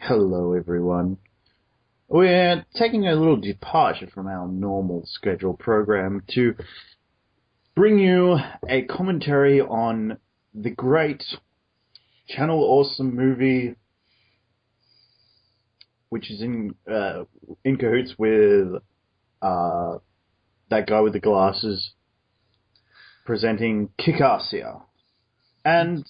Hello, everyone. We're taking a little departure from our normal schedule program to bring you a commentary on the great Channel Awesome movie, which is in cahoots with uh, that guy with the glasses presenting Kickassia. And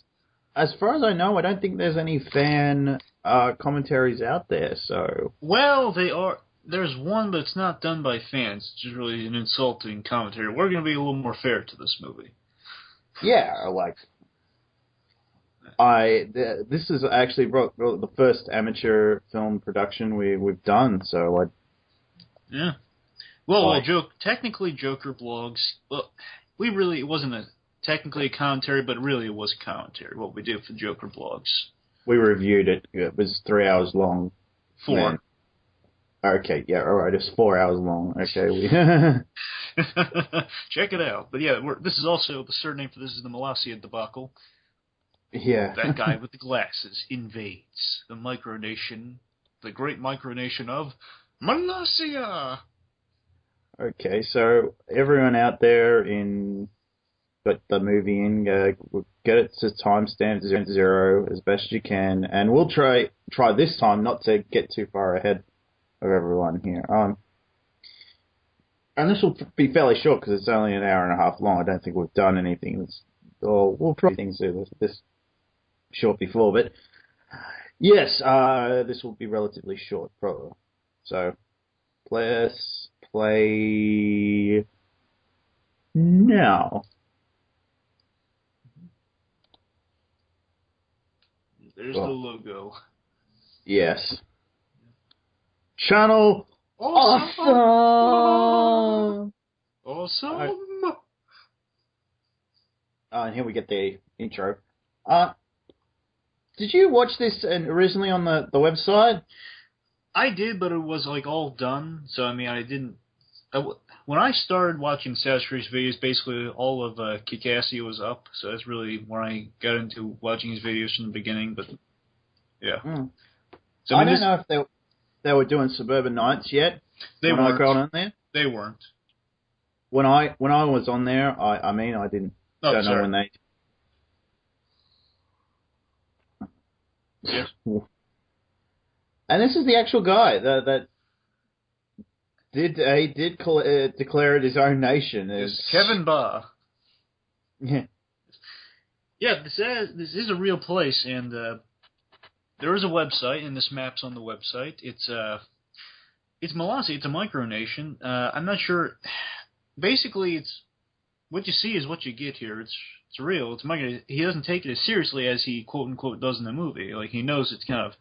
as far as I know, I don't think there's any fan commentaries out there, so... Well, they are. There's one, but it's not done by fans. It's just really an insulting commentary. We're going to be a little more fair to this movie. Yeah, like... This is actually the first amateur film production we've done, so Yeah. Well, like, technically Joker blogs. Well, it wasn't technically a commentary, but really it was a commentary. What we did for Joker blogs. we reviewed it. It was 3 hours long. 4. Man. Okay, yeah, all right. It's 4 hours long. Okay, Check it out. But yeah, this is also the surname for this is the Malassia debacle. yeah. That guy with the glasses invades the micronation, the great micronation of Malassia. Okay, so everyone out there got the movie in, get it to timestamp 0 as best you can, and we'll try this time not to get too far ahead of everyone here. And this will be fairly short because it's only an hour and a half long. I don't think we've done anything we'll probably things this short before, but yes, this will be relatively short, probably. So let's play now. There's the logo. Yes. Channel Awesome! Awesome! Awesome! And here we get the intro. Did you watch this originally on the website? I did, but it was like all done. So I mean, I didn't. When I started watching Sasquatch videos, basically all of Kickassia was up. So that's really when I got into watching his videos from the beginning. But yeah, so I don't know if they were doing Suburban Nights yet. They weren't. I got on there. They weren't. When I was on there, I mean I didn't. Oh, don't sorry. know when they. Yeah. And this is the actual guy that did declare it his own nation. It's Kevin Ba. Yeah. Yeah, this is a real place, and there is a website, and this map's on the website. It's Malassia. It's a micronation. I'm not sure. Basically, it's what you see is what you get here. It's real. It's micro. He doesn't take it as seriously as he quote unquote does in the movie. Like he knows it's a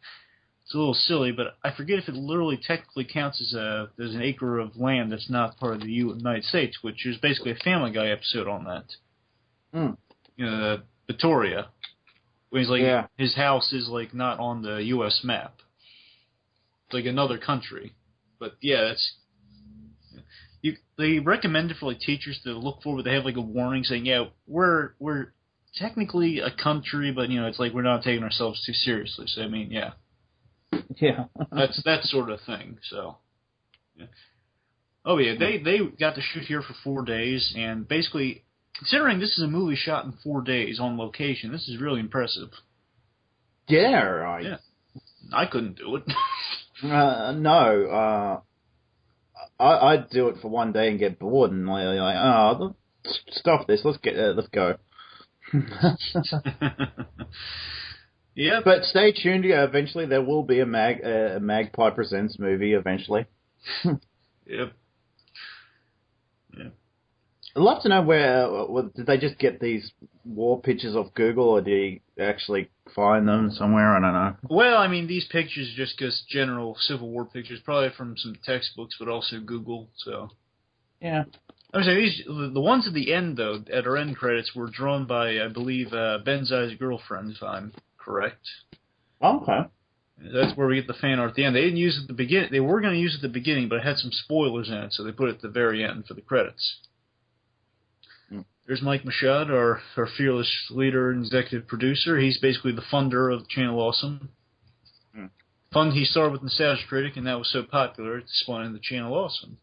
little silly, but I forget if it literally technically counts as there's an acre of land that's not part of the United States, which is basically a Family Guy episode on that. You know, Victoria, when he's like his house is like not on the U.S. map, it's like another country. But yeah, they recommend it for like teachers to look for, but they have like a warning saying, yeah, we're technically a country, but you know it's like we're not taking ourselves too seriously. So I mean, yeah. Yeah. That's that sort of thing. So, yeah. Oh yeah, they got to shoot here for 4 days, and basically, considering this is a movie shot in 4 days on location, this is really impressive. Yeah, right. Yeah, I couldn't do it. No, I'd do it for 1 day and get bored and like, oh, stop this. Let's go. Yeah, but stay tuned. Eventually, there will be a Magpie Presents movie. Eventually. Yep. Yeah. I'd love to know where did they just get these war pictures off Google, or did he actually find them somewhere? I don't know. Well, I mean, these pictures are just general Civil War pictures, probably from some textbooks, but also Google. So. Yeah. I'm saying the ones at the end, though, at our end credits, were drawn by, I believe, Benzai's girlfriend, if I'm correct. Okay. That's where we get the fan art at the end. They didn't use it at the beginning. They were going to use it at the beginning, but it had some spoilers in it, so they put it at the very end for the credits. There's Mike Machad, our fearless leader and executive producer. He's basically the funder of Channel Awesome. Fun, he started with Nostalgia Critic, and that was so popular, it spawned into the channel Awesome.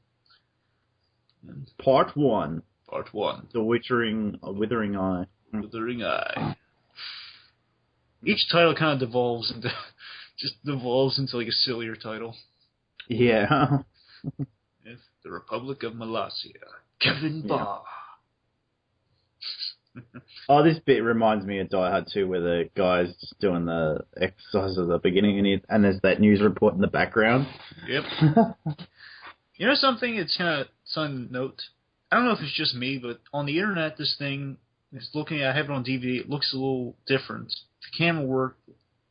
And Part 1. Part 1. The Withering Eye. Withering Eye. Each title kind of devolves into like a sillier title. Yeah. It's the Republic of Molossia. Kevin Barr. Oh, this bit reminds me of Die Hard 2, where the guy's just doing the exercise at the beginning, and there's that news report in the background. Yep. You know something? It's kind of something to note. I don't know if it's just me, but on the internet, this thing is looking. I have it on DVD. It looks a little different. The camera work.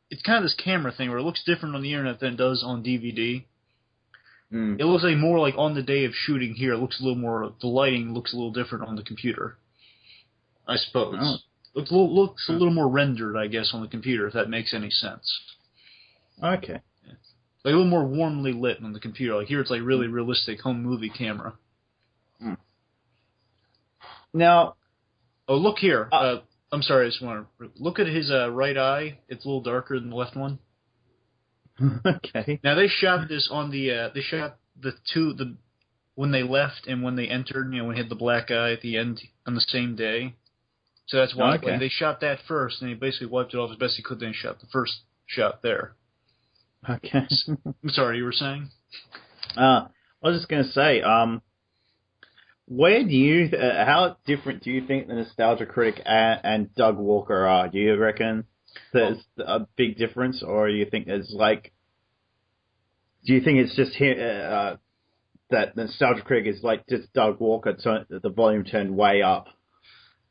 It's kind of this camera thing where it looks different on the internet than it does on DVD. It looks like more like on the day of shooting here. It looks a little more. The lighting looks a little different on the computer, I suppose. Oh. Looks a little more rendered, I guess, on the computer, if that makes any sense. Okay. Yeah. Like a little more warmly lit on the computer. Like here, it's like really realistic home movie camera. Now, oh, look here. I'm sorry, I just want to look at his right eye. It's a little darker than the left one. Okay. Now they shot this on the. They shot when they left and when they entered. You know, when he had the black eye at the end on the same day. So that's why like, they shot that first, and he basically wiped it off as best he could. Then he shot the first shot there. Okay. I'm sorry, you were saying? I was just going to say, where do you, how different do you think the Nostalgia Critic and Doug Walker are? Do you reckon there's a big difference, or do you think there's like, do you think it's just here, that the Nostalgia Critic is like just Doug Walker, the volume turned way up?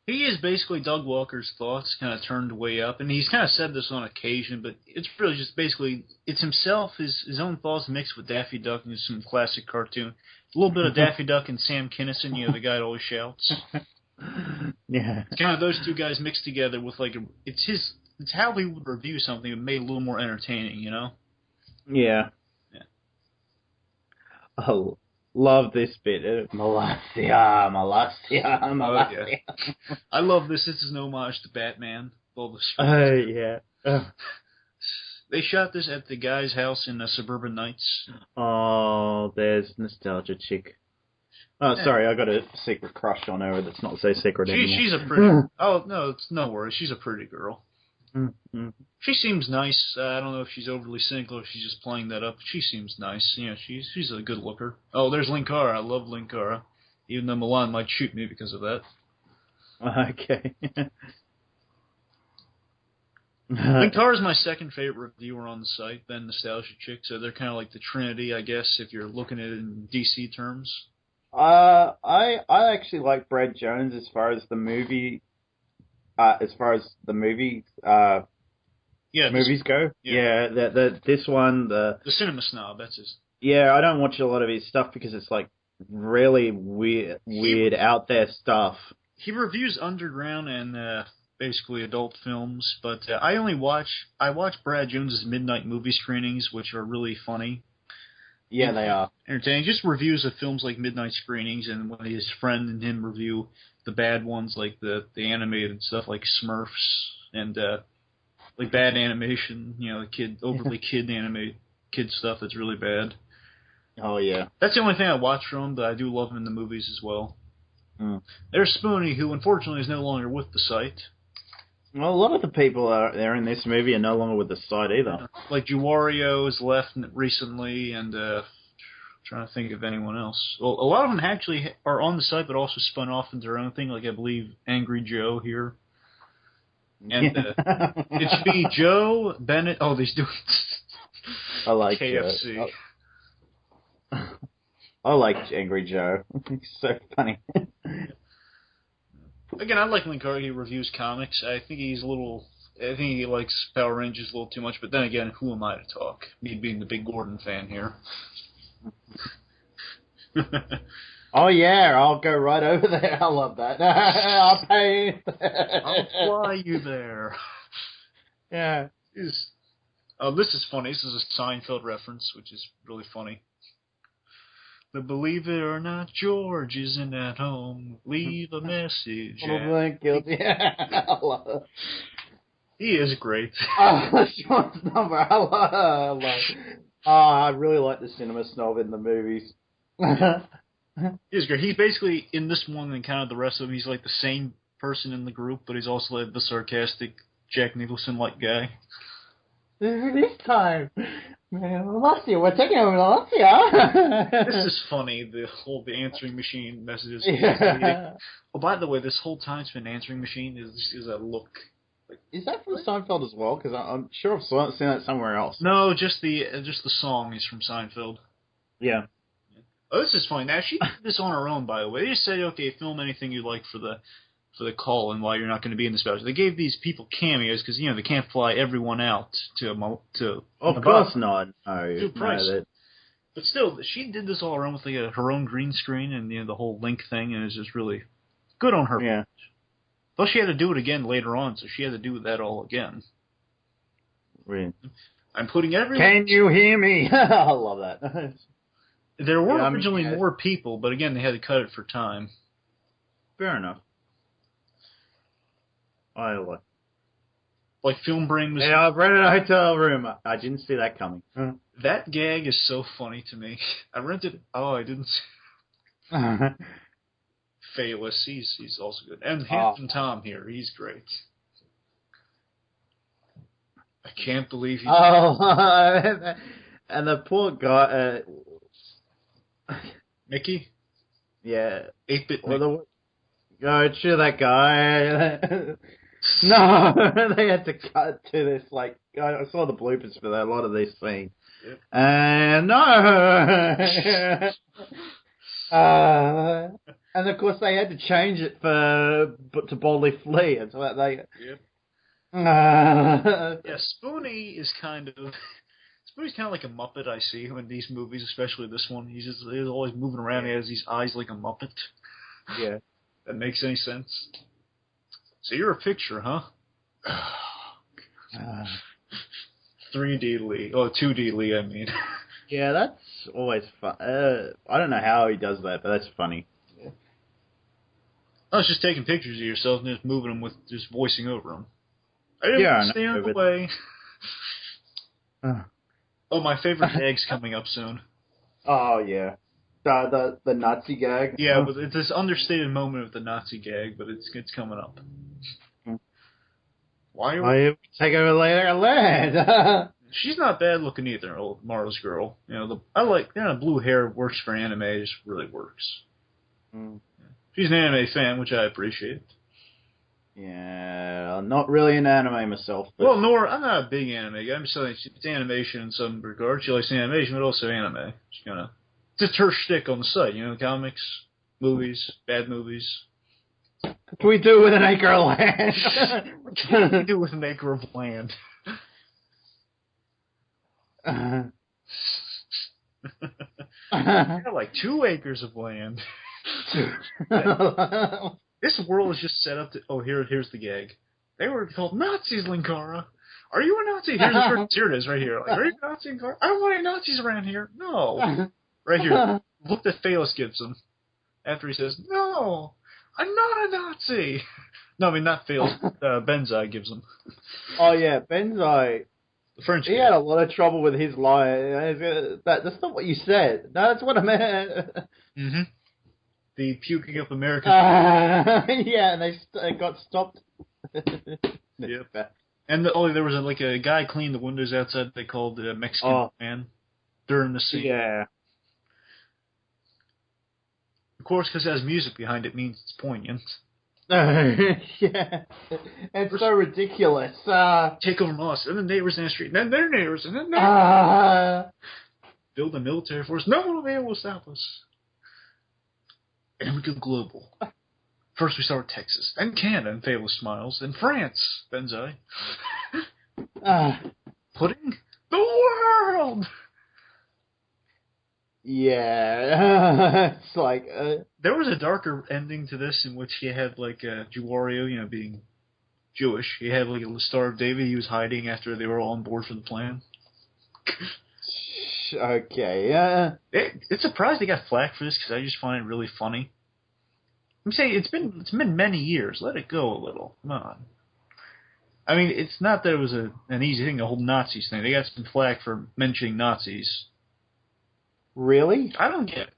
He is basically Doug Walker's thoughts kind of turned way up, and he's kind of said this on occasion, but it's really just basically, it's himself, his own thoughts mixed with Daffy Duck and some classic cartoon. A little bit of Daffy Duck and Sam Kinison, you know, the guy that always shouts. Yeah. It's kind of those two guys mixed together with like, it's how he would review something that made it a little more entertaining, you know? Yeah. Yeah. Oh. Love this bit. Molossia. Oh, yeah. I love this. This is an homage to Batman. All the Oh, yeah. They shot this at the guy's house in Suburban Nights. Oh, there's Nostalgia Chick. Oh, yeah. Sorry, I got a secret crush on her that's not so secret anymore. She's a pretty... Oh, no, it's no worries. She's a pretty girl. Mm-hmm. She seems nice. I don't know if she's overly cynical or if she's just playing that up. But she seems nice. You know, she's a good looker. Oh, there's Linkara. I love Linkara. Even though Milan might shoot me because of that. Okay. Linkara's my second favorite reviewer on the site, then Nostalgia Chick. So they're kind of like the Trinity, I guess, if you're looking at it in DC terms. I actually like Brad Jones as far as the movie. Movies go. Yeah, this one, the Cinema Snob, that's his. Yeah, I don't watch a lot of his stuff because it's like really weird out there stuff. He reviews underground and basically adult films, but I watch Brad Jones's midnight movie screenings, which are really funny. Yeah, they are entertaining. Just reviews of films like midnight screenings, and when his friend and him review the bad ones, like the animated stuff like Smurfs and like bad animation, you know, overly kid stuff that's really bad. Oh yeah, that's the only thing I watch from him, but I do love him in the movies as well. There's Spoonie, who unfortunately is no longer with the site. Well, a lot of the people there in this movie are no longer with the site either. Like Juwario has left recently, and trying to think of anyone else. Well, a lot of them actually are on the site, but also spun off into their own thing. Like I believe Angry Joe here, and it should be Joe Bennett. Oh, these do. I like KFC. I like Angry Joe. He's so funny. Again, I like Linkara. He reviews comics. I think he likes Power Rangers a little too much. But then again, who am I to talk? Me being the big Gordon fan here. Oh yeah, I'll go right over there. I love that. I'll pay. I'll fly you there. Yeah. This is funny. This is a Seinfeld reference, which is really funny. But believe it or not, George isn't at home. Leave a message. Yeah, I love it. He is great. Sean's number. I really like the cinema snob in the movies. He is great. He's basically, in this one and kind of the rest of them, he's like the same person in the group, but he's also like the sarcastic Jack Nicholson-like guy. This time, Malacia, we're taking over Malacia. This is funny, the answering machine messages. Yeah. Oh, by the way, this whole time spent answering machine is a look. Is that from Seinfeld as well? Because I'm sure I've seen that somewhere else. No, just the song is from Seinfeld. Yeah. Oh, this is funny. Now, she did this on her own, by the way. They just said, okay, film anything you like for the call and why you're not going to be in the special. They gave these people cameos because, they can't fly everyone out to Of course not. No, price. But still, she did this all around with her own green screen and the whole link thing, and it's just really good on her. Yeah. Plus, she had to do it again later on, so she had to do that all again. Really? I'm putting everyone... Can you hear me? I love that. There were originally more people, but again, they had to cut it for time. Fair enough. Like Film Brain was... Yeah, I've rented a hotel room. I didn't see that coming. That gag is so funny to me. I rented... Oh, I didn't see... Fayless, he's also good. And Handsome Tom here, he's great. I can't believe he... Oh, and the poor guy... Mickey? Yeah. 8-bit Mickey. Go to that guy. No, they had to cut to this, I saw the bloopers for a lot of these scenes. Yep. And no! And of course they had to change it to Boldly Flee. It's like they... Yep. Spoonie is kind of... Spoonie's kind of like a Muppet I see in these movies, especially this one. He's always moving around. He has these eyes like a Muppet. Yeah. That makes any sense. So you're a picture, huh? 3D Lee. Oh, 2D Lee, I mean. Yeah, that's always fun. I don't know how he does that, but that's funny. Yeah. I was just taking pictures of yourself and just moving them with just voicing over them. I didn't stay on the way. Oh, my favorite gag's coming up soon. Oh, yeah. The Nazi gag? Yeah, but it's this understated moment of the Nazi gag, but it's coming up. Why are we take over later land? She's not bad looking either, old Mara's girl. I like blue hair works for anime. It just really works. Mm. She's an anime fan, which I appreciate. Yeah, I'm not really an anime myself. But... Well, nor I'm not a big anime guy. I'm just saying it's animation in some regard. She likes animation, but also anime. It's her shtick on the site. Comics, movies, bad movies. What can we do with an acre of land? What can we do with an acre of land? I got like 2 acres of land. This world is just set up to... Oh, here's the gag. They were called Nazis, Linkara. Are you a Nazi? Here it is, right here. Are you a Nazi, Linkara? I don't want any Nazis around here. No. Right here. Look that Phalos gives him. After he says, no, I'm not a Nazi. No, I mean, not Phalos. Benzai gives him. Oh, yeah, Benzai... The French he had a lot of trouble with his lie. That's not what you said. No, that's what I meant. Mm-hmm. The puking up American. Yeah, and they got stopped. Yep. And there was a guy cleaning the windows outside. They called the Mexican man during the scene. Yeah. Of course, because it has music behind it, means it's poignant. Yeah. It's so ridiculous. Take over Moss, and then neighbors in the street, and then their neighbors, and then their build a military force. No one will be able to stop us. And we go global. First we start with Texas, then Canada, and Fable smiles, then France, Benzai. Putting the world! Yeah. It's like... There was a darker ending to this in which he had, Juwario, being Jewish. He had, a Star of David he was hiding after they were all on board for the plan. Okay, yeah. It's surprised they got flack for this, because I just find it really funny. I'm saying, it's been many years. Let it go a little. Come on. I mean, it's not that it was an easy thing, the whole Nazis thing. They got some flack for mentioning Nazis. Really? I don't get it.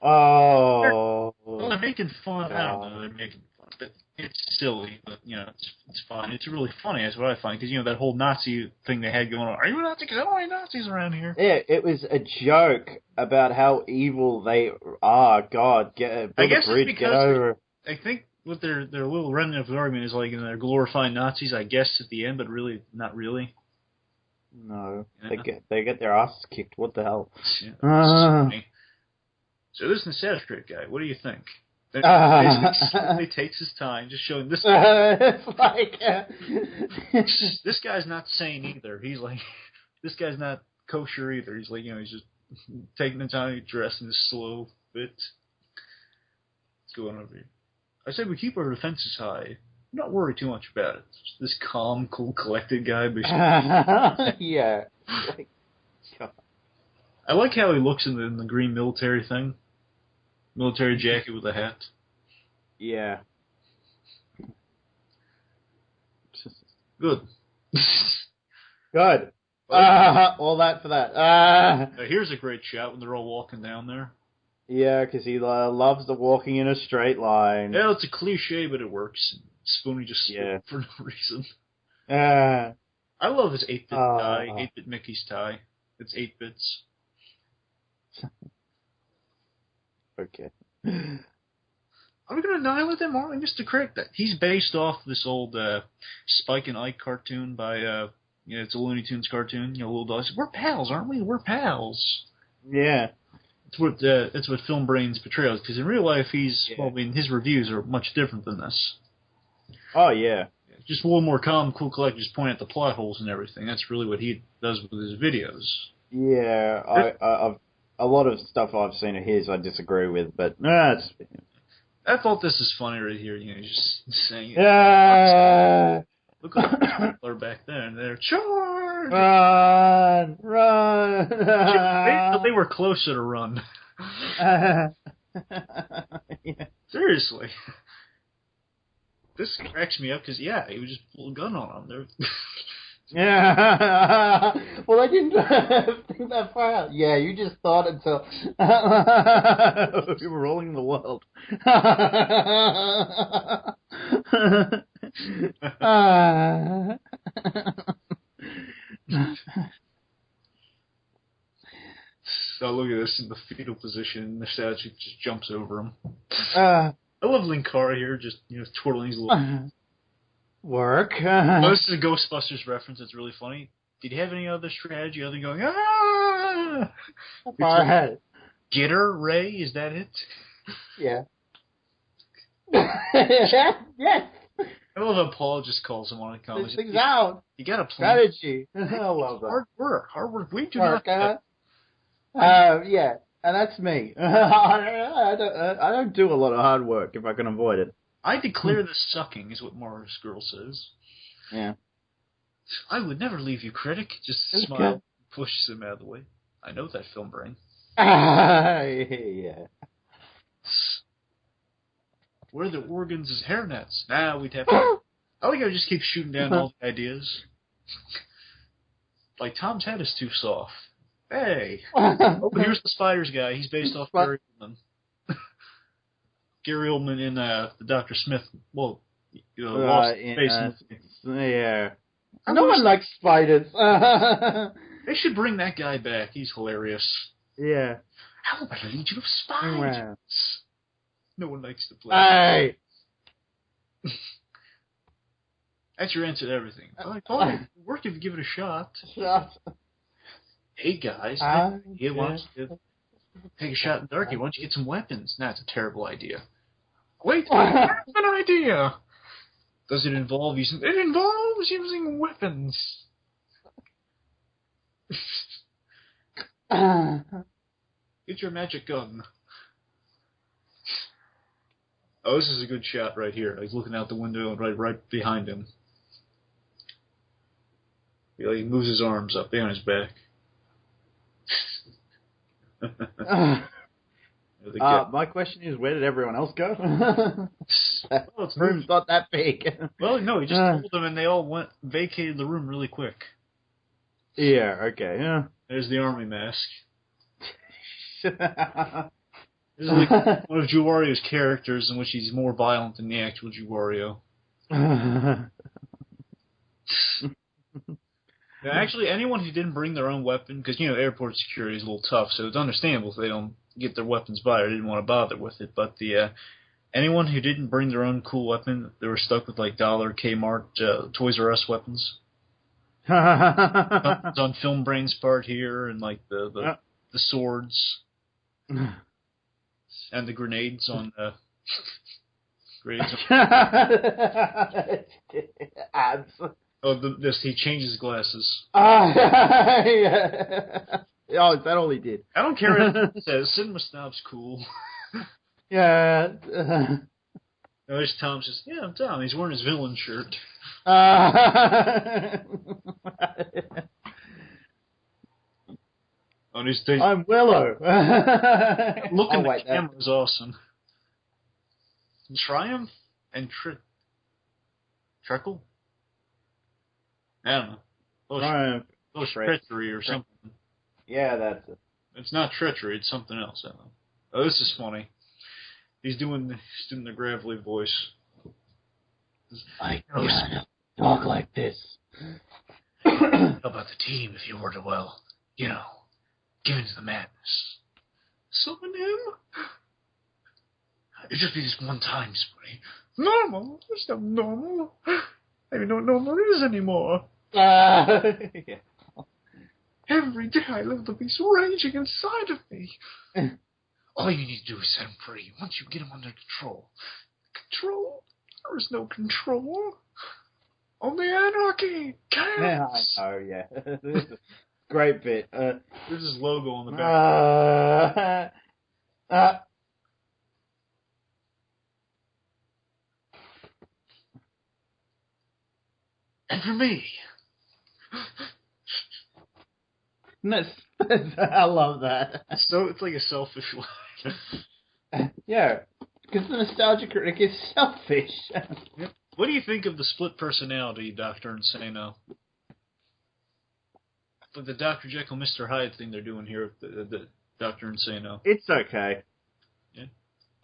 Oh. Well, they're making fun. God. I don't know. They're making fun. But it's silly. But, it's fun. It's really funny. That's what I find. Because, that whole Nazi thing they had going on. Are you a Nazi? Because I don't want any Nazis around here. Yeah, it was a joke about how evil they are. God, build a bridge, get over. I think what their little remnant of the argument is like, they're glorifying Nazis, I guess, at the end, but really, not really. No, they get their asses kicked. What the hell? Yeah, so this Nostalgia Critic guy, what do you think? He takes his time, just showing this guy. It's like this guy's not sane either. He's like, this guy's not kosher either. He's like, he's just taking the time to dress in this slow bit. What's going on over here? I said we keep our defenses high. Not worry too much about it. Just this calm, cool, collected guy. Yeah. I like how he looks in the green military thing. Military jacket with a hat. Yeah. Good. Good. All that for that. Here's a great shot when they're all walking down there. Yeah, because he loves the walking in a straight line. Yeah, it's a cliche, but it works. Spoonie just slipped for no reason. I love his 8-bit tie, 8-bit Mickey's tie. It's 8 bits. Okay. Are we going to annihilate them, aren't we, Mr. Crick? He's based off this old Spike and Ike cartoon by, it's a Looney Tunes cartoon. Little dogs. We're pals, aren't we? We're pals. Yeah. It's what Film Brain's portrayals, because in real life his reviews are much different than this. Oh, yeah. Just a little more calm, cool, collected, just point at the plot holes and everything. That's really what he does with his videos. Yeah, I've a lot of stuff I've seen of his I disagree with, but it's... I thought this is funny right here. He's just saying, look like they're back there, and they're charge! Run! They were closer to run. Yeah. Seriously. This cracks me up because, he would just pull a gun on them. Yeah. Well, I didn't think that far out. Yeah, you just thought until we were ruling the world. So look at this in the fetal position, and the statue just jumps over him. I love Linkara here, just twirling his little work. This is a Ghostbusters reference. It's really funny. Did you have any other strategy other than going far ahead? Get her, Ray? Is that it? Yeah. Yes. I love how Paul just calls him on a comment. This thing's out. You got a plan. Strategy. I love that. Hard work. We do not. Yeah. And that's me. I don't do a lot of hard work if I can avoid it. I declare this sucking, is what Morris Girl says. Yeah. I would never leave you, critic. Just smile, pushes him out of the way. I know that, Film Brain. Yeah. Where are the organs is hairnets? Now we'd have to... I think I would just keep shooting down all the ideas. Like, Tom's head is too soft. Hey! Oh, here's the Spiders guy. He's based off Gary Oldman. Gary Oldman in the Dr. Smith, Lost Space movie. Yeah. No one likes spiders. They should bring that guy back. He's hilarious. Yeah. How about a legion of spiders? Wow. No one likes to play. Hey! That's your answer to everything. Oh, work if you give it a shot. Hey guys, he wants to take a shot in the dark. Why don't you get some weapons? Nah, it's a terrible idea. Wait, I have an idea. Does it involve using... It involves using weapons. Get your magic gun. Oh, this is a good shot right here. He's looking out the window and right behind him. He moves his arms up behind his back. My question is, where did everyone else go? That Oh, it's room's not that big. Well, no, he just told them, and they all vacated the room really quick. Yeah, okay, yeah. There's the army mask. This is like one of Juwario's characters in which he's more violent than the actual Juwario. Now, actually, anyone who didn't bring their own weapon, because, airport security is a little tough, so it's understandable if they don't get their weapons by or didn't want to bother with it, but anyone who didn't bring their own cool weapon, they were stuck with, like, Dollar, Kmart, Toys R Us weapons. It's on Film Brain's part here, and, like, the swords. And the grenades on Ads. Oh, he changes glasses. Yeah. Oh, is that all he did? I don't care what it says. Cinema Snob's cool. Yeah. No, there's Tom says, yeah, I'm Tom. He's wearing his villain shirt. I'm Willow. Look at the camera is awesome. Triumph and Treacle? I don't know. Triumph. Treachery or something. Yeah, that's it. It's not treachery, it's something else. I don't know. Oh, this is funny. He's doing the gravelly voice. I can't talk like this. How about the team if you were to, give into the madness? Summon him? It'd just be this one time, Spray. Normal? There's no normal. I don't know what normal is anymore. Yeah. Every day I live the beast raging inside of me. All you need to do is set him free. Once you get him under control. Control? There is no control. Only anarchy. Chaos. Oh, yeah. This is a great bit. There's his logo on the back. And for me. I love that. So it's like a selfish line. Yeah, because the nostalgia critic is selfish. Yep. What do you think of the split personality, Dr. Insano? But the Dr. Jekyll, Mr. Hyde thing they're doing here, the Dr. Insano. It's okay. Yeah.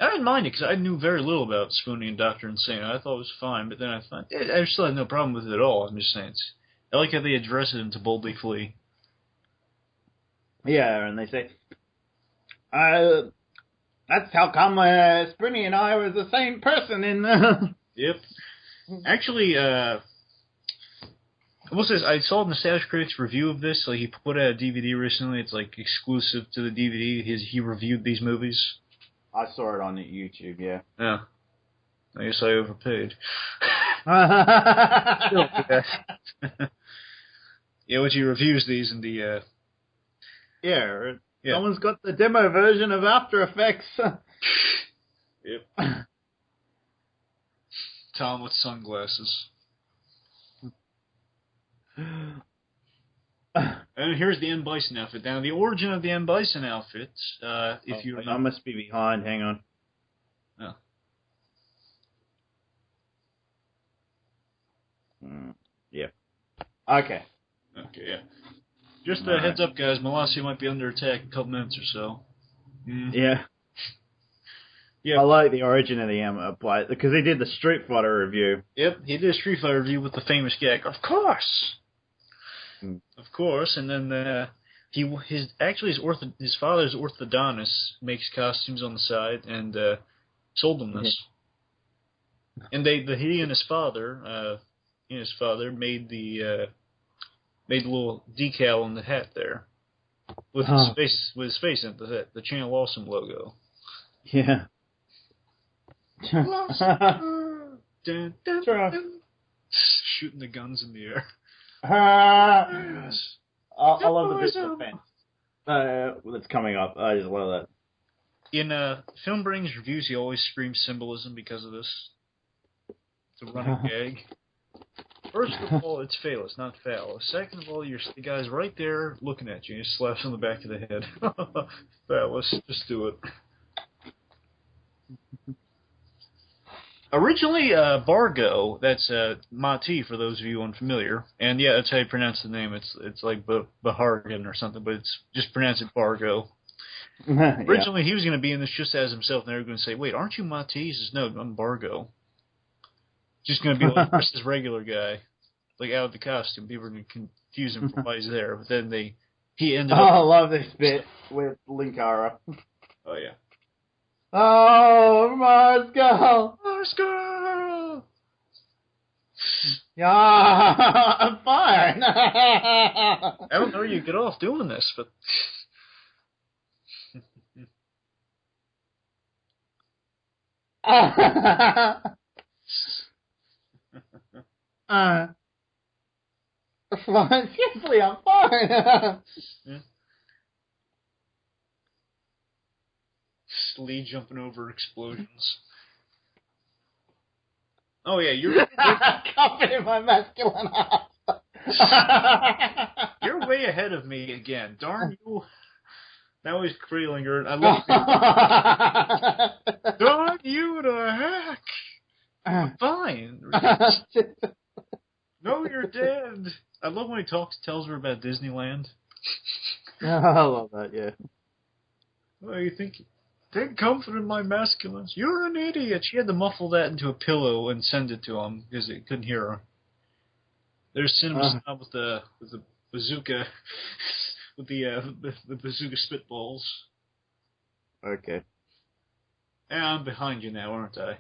I didn't mind it because I knew very little about Spoonie and Dr. Insano. I thought it was fine, but then I still had no problem with it at all. I'm just saying, I like how they address it into Boldly Flee. Yeah, and they say, that's how come Spoonie and I were the same person in... Yep. Actually, I will say, I saw Nostalgia Critic's review of this. Like, he put out a DVD recently. It's, like, exclusive to the DVD. He reviewed these movies. I saw it on YouTube, yeah. Yeah. I guess I overpaid. Yeah, which he reviews these in the... Yeah, someone's got the demo version of After Effects. Yep. Tom with sunglasses. And here's the M. Bison outfit. Now, the origin of the M. Bison outfit, if you remember... I must be behind, hang on. Oh. Yeah. Okay. Okay, yeah. Just a heads up, guys. Molossi might be under attack in a couple minutes or so. Yeah. Yeah. I like the origin of the M, because he did the Street Fighter review. Yep, he did a Street Fighter review with the famous gag, of course! Of course, and then his father's orthodontist makes costumes on the side and sold them this. And he and his father made the little decal on the hat there with his face in the Channel Awesome logo. Yeah. Dun, dun, dun. Shooting the guns in the air. I love the bit of defense that's coming up. I just love that. In Film Brain's reviews, he always screams symbolism because of this. It's a running gag. First of all, it's fail. It's not foul. Second of all, the guy's right there looking at you. And he slaps on the back of the head. Phallus. Just do it. Originally, Bargo, that's Mati for those of you unfamiliar, and yeah, that's how you pronounce the name. It's like Bahargan or something, but it's just pronounce it Bargo. Yeah. Originally, he was going to be in this just as himself, and they were going to say, "Wait, aren't you Mati?" He says, "No, I'm Bargo." Just going to be like just this regular guy, like out of the costume. People were going to confuse him for why he's there, but then he ended up. I love this bit with Linkara. Oh yeah. Oh, Mars girl! Mars girl! Yeah, I'm fine. I don't know you get off doing this, but Fine, seriously, I'm fine. yeah. Lee jumping over explosions. Oh yeah, you're Covered in my masculine ass. you're way ahead of me again. Darn you! Now he's creeling her. I love. Darn you to heck! I'm fine. No, you're dead. I love when he tells her about Disneyland. I love that. Yeah. Well, you think? Take comfort in my masculines. You're an idiot. She had to muffle that into a pillow and send it to him because he couldn't hear her. There's Cinema Snob with the bazooka, with the bazooka spitballs. Okay. And I'm behind you now, aren't I?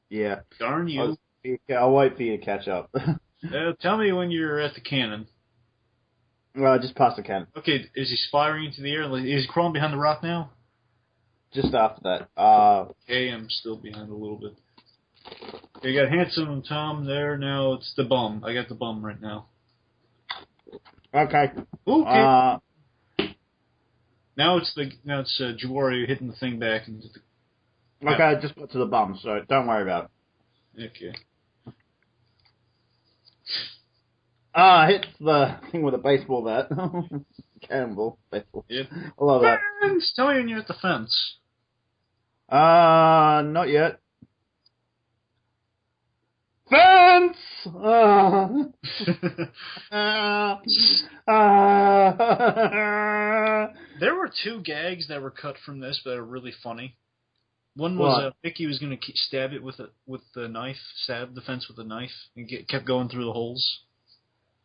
Yeah. Darn you. I'll wait for you to catch up. Tell me when you're at the cannon. Well, just past the cannon. Okay, is he spiraling into the air? Is he crawling behind the rock now? Just after that. Okay, I'm still behind a little bit. Okay, you got Handsome and Tom there. Now it's the bum. I got the bum right now. Okay. Okay. Now it's Juwario hitting the thing back into the. Okay, I just got to the bum, so don't worry about it. Okay. Hits the thing with a baseball bat. Cannonball, baseball. Yep. I love that. Fence! Tell me when you're at the fence. Not yet. Fence! There were two gags that were cut from this that are really funny. One was Mickey was going to stab it with the knife, stab the fence with a knife, and kept going through the holes.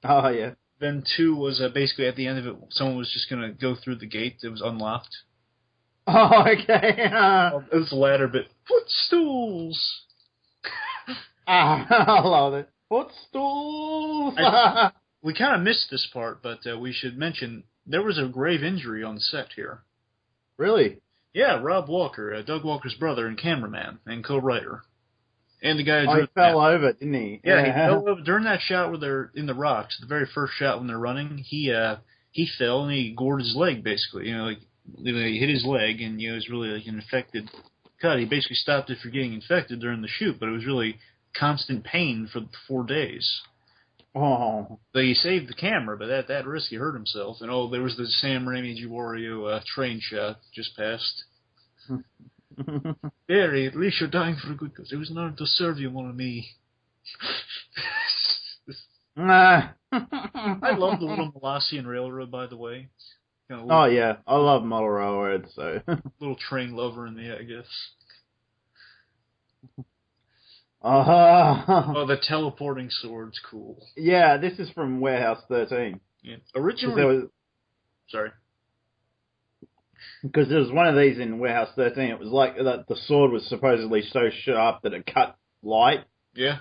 Oh, yeah. Then two was basically at the end of it, someone was just going to go through the gate that was unlocked. Oh, okay. It was the latter bit. Footstools! I love it. Footstools! We kind of missed this part, but we should mention there was a grave injury on the set here. Really? Yeah, Rob Walker, Doug Walker's brother and cameraman and co-writer. And the guy who he fell over, didn't he? Yeah, he fell over during that shot where they're in the rocks. The very first shot when they're running, he fell and he gored his leg basically. He hit his leg and it was really like an infected cut. He basically stopped it from getting infected during the shoot, but it was really constant pain for 4 days. Oh. So he saved the camera, but at that risk he hurt himself. And there was the Sam Raimi Juwario train shot just passed. Barry, at least you're dying for a good cause. It was not to serve you, mon ami. I love the little Molassian Railroad, by the way. Oh, yeah. I love model railroads, so. Little train lover in there, I guess. Oh, the teleporting sword's cool. Yeah, this is from Warehouse 13. Yeah. Originally... Sorry. Because there was one of these in Warehouse 13. It was like that the sword was supposedly so sharp that it cut light. Yeah.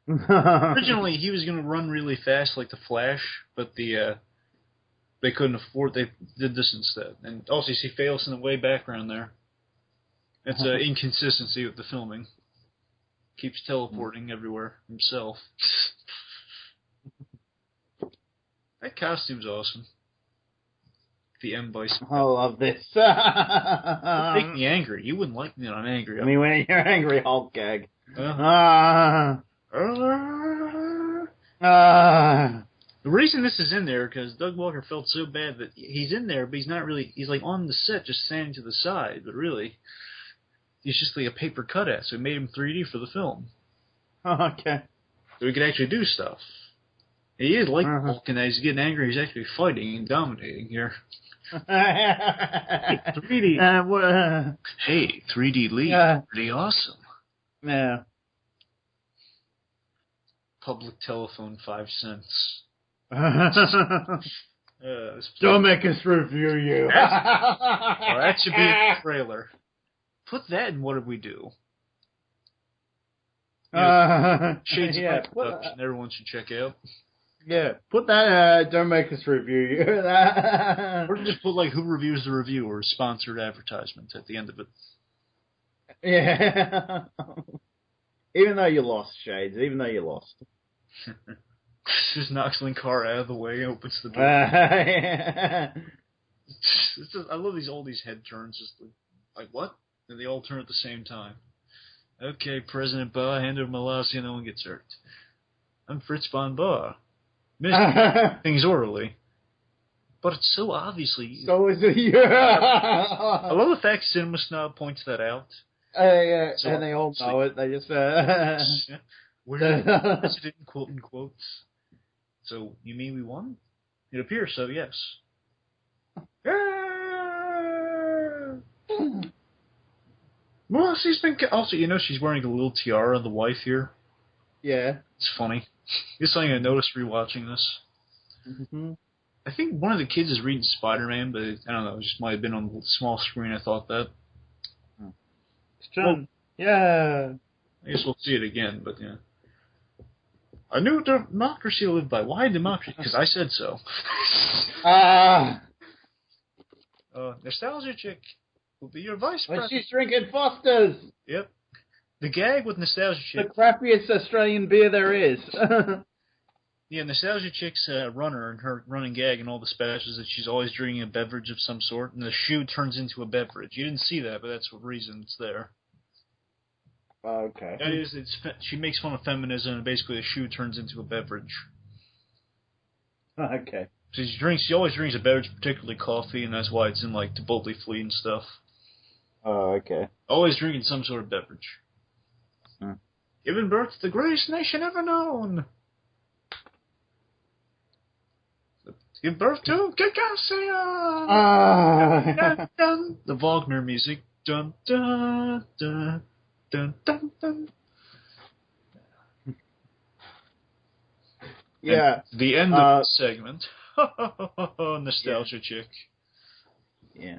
Originally, he was going to run really fast like the Flash, but they couldn't afford. They did this instead. And also, you see Phalos in the way background there. It's an inconsistency with the filming. Keeps teleporting everywhere himself. That costume's awesome. The M Bison. I love this. Don't make me angry. You wouldn't like me when I'm angry. I mean, when you're angry, Hulk gag. The reason this is in there because Doug Walker felt so bad that he's in there, but he's not really. He's like on the set, just standing to the side. But really, he's just like a paper cutout, so we made him 3D for the film. Oh, okay. So he could actually do stuff. He is like Hulk, and as he's getting angry, he's actually fighting and dominating here. 3D. Hey, 3D lead. Pretty awesome. Yeah. Public telephone, 5 cents. Don't make us review you. That should be a trailer. Put that in What Did We Do? Shades of production. Everyone should check out. Yeah, put that. Don't make us review you. Or just put like Who Reviews the Review or sponsored advertisement at the end of it. Yeah. Even though you lost, Shades. Even though you lost. Just knocks Link car out of the way, opens the door. I love all these head turns. Just like what? And they all turn at the same time. Okay, President Ba, hand over Malassia, no one gets hurt. I'm Fritz von Ba. Mr. Things orally. But it's so obviously... So is it... Yeah. I love the fact Cinema Snob points that out. Yeah, so and they all know it. They just... We're the president, quote in quotes. So, you mean we won? It appears so, yes. Well, she's been... Also, she's wearing a little tiara, the wife here. Yeah. It's funny. It's something I noticed rewatching this. Mm-hmm. I think one of the kids is reading Spider-Man, but I don't know. It just might have been on the small screen. I thought that. It's John. Yeah. I guess we'll see it again, but yeah. A new democracy to live by. Why democracy? Because I said so. Nostalgia Chick will be your vice president. When she's drinking Foster's. Yep. The gag with Nostalgia Chick. The crappiest Australian beer there is. Yeah, Nostalgia Chick's runner and her running gag and all the specials that she's always drinking a beverage of some sort, and the shoe turns into a beverage. You didn't see that, but that's the reason it's there. Okay. That is, she makes fun of feminism, and basically the shoe turns into a beverage. Okay. So she always drinks a beverage, particularly coffee, and that's why it's in like the Boldly Fleet and stuff. Oh, okay. Always drinking some sort of beverage. Giving birth to the greatest nation ever known. Give birth to Kickassia! Dun, dun, the Wagner music. Dun, dun, dun, dun, dun, dun. Yeah. And the end of the segment. Nostalgia Chick. Yeah.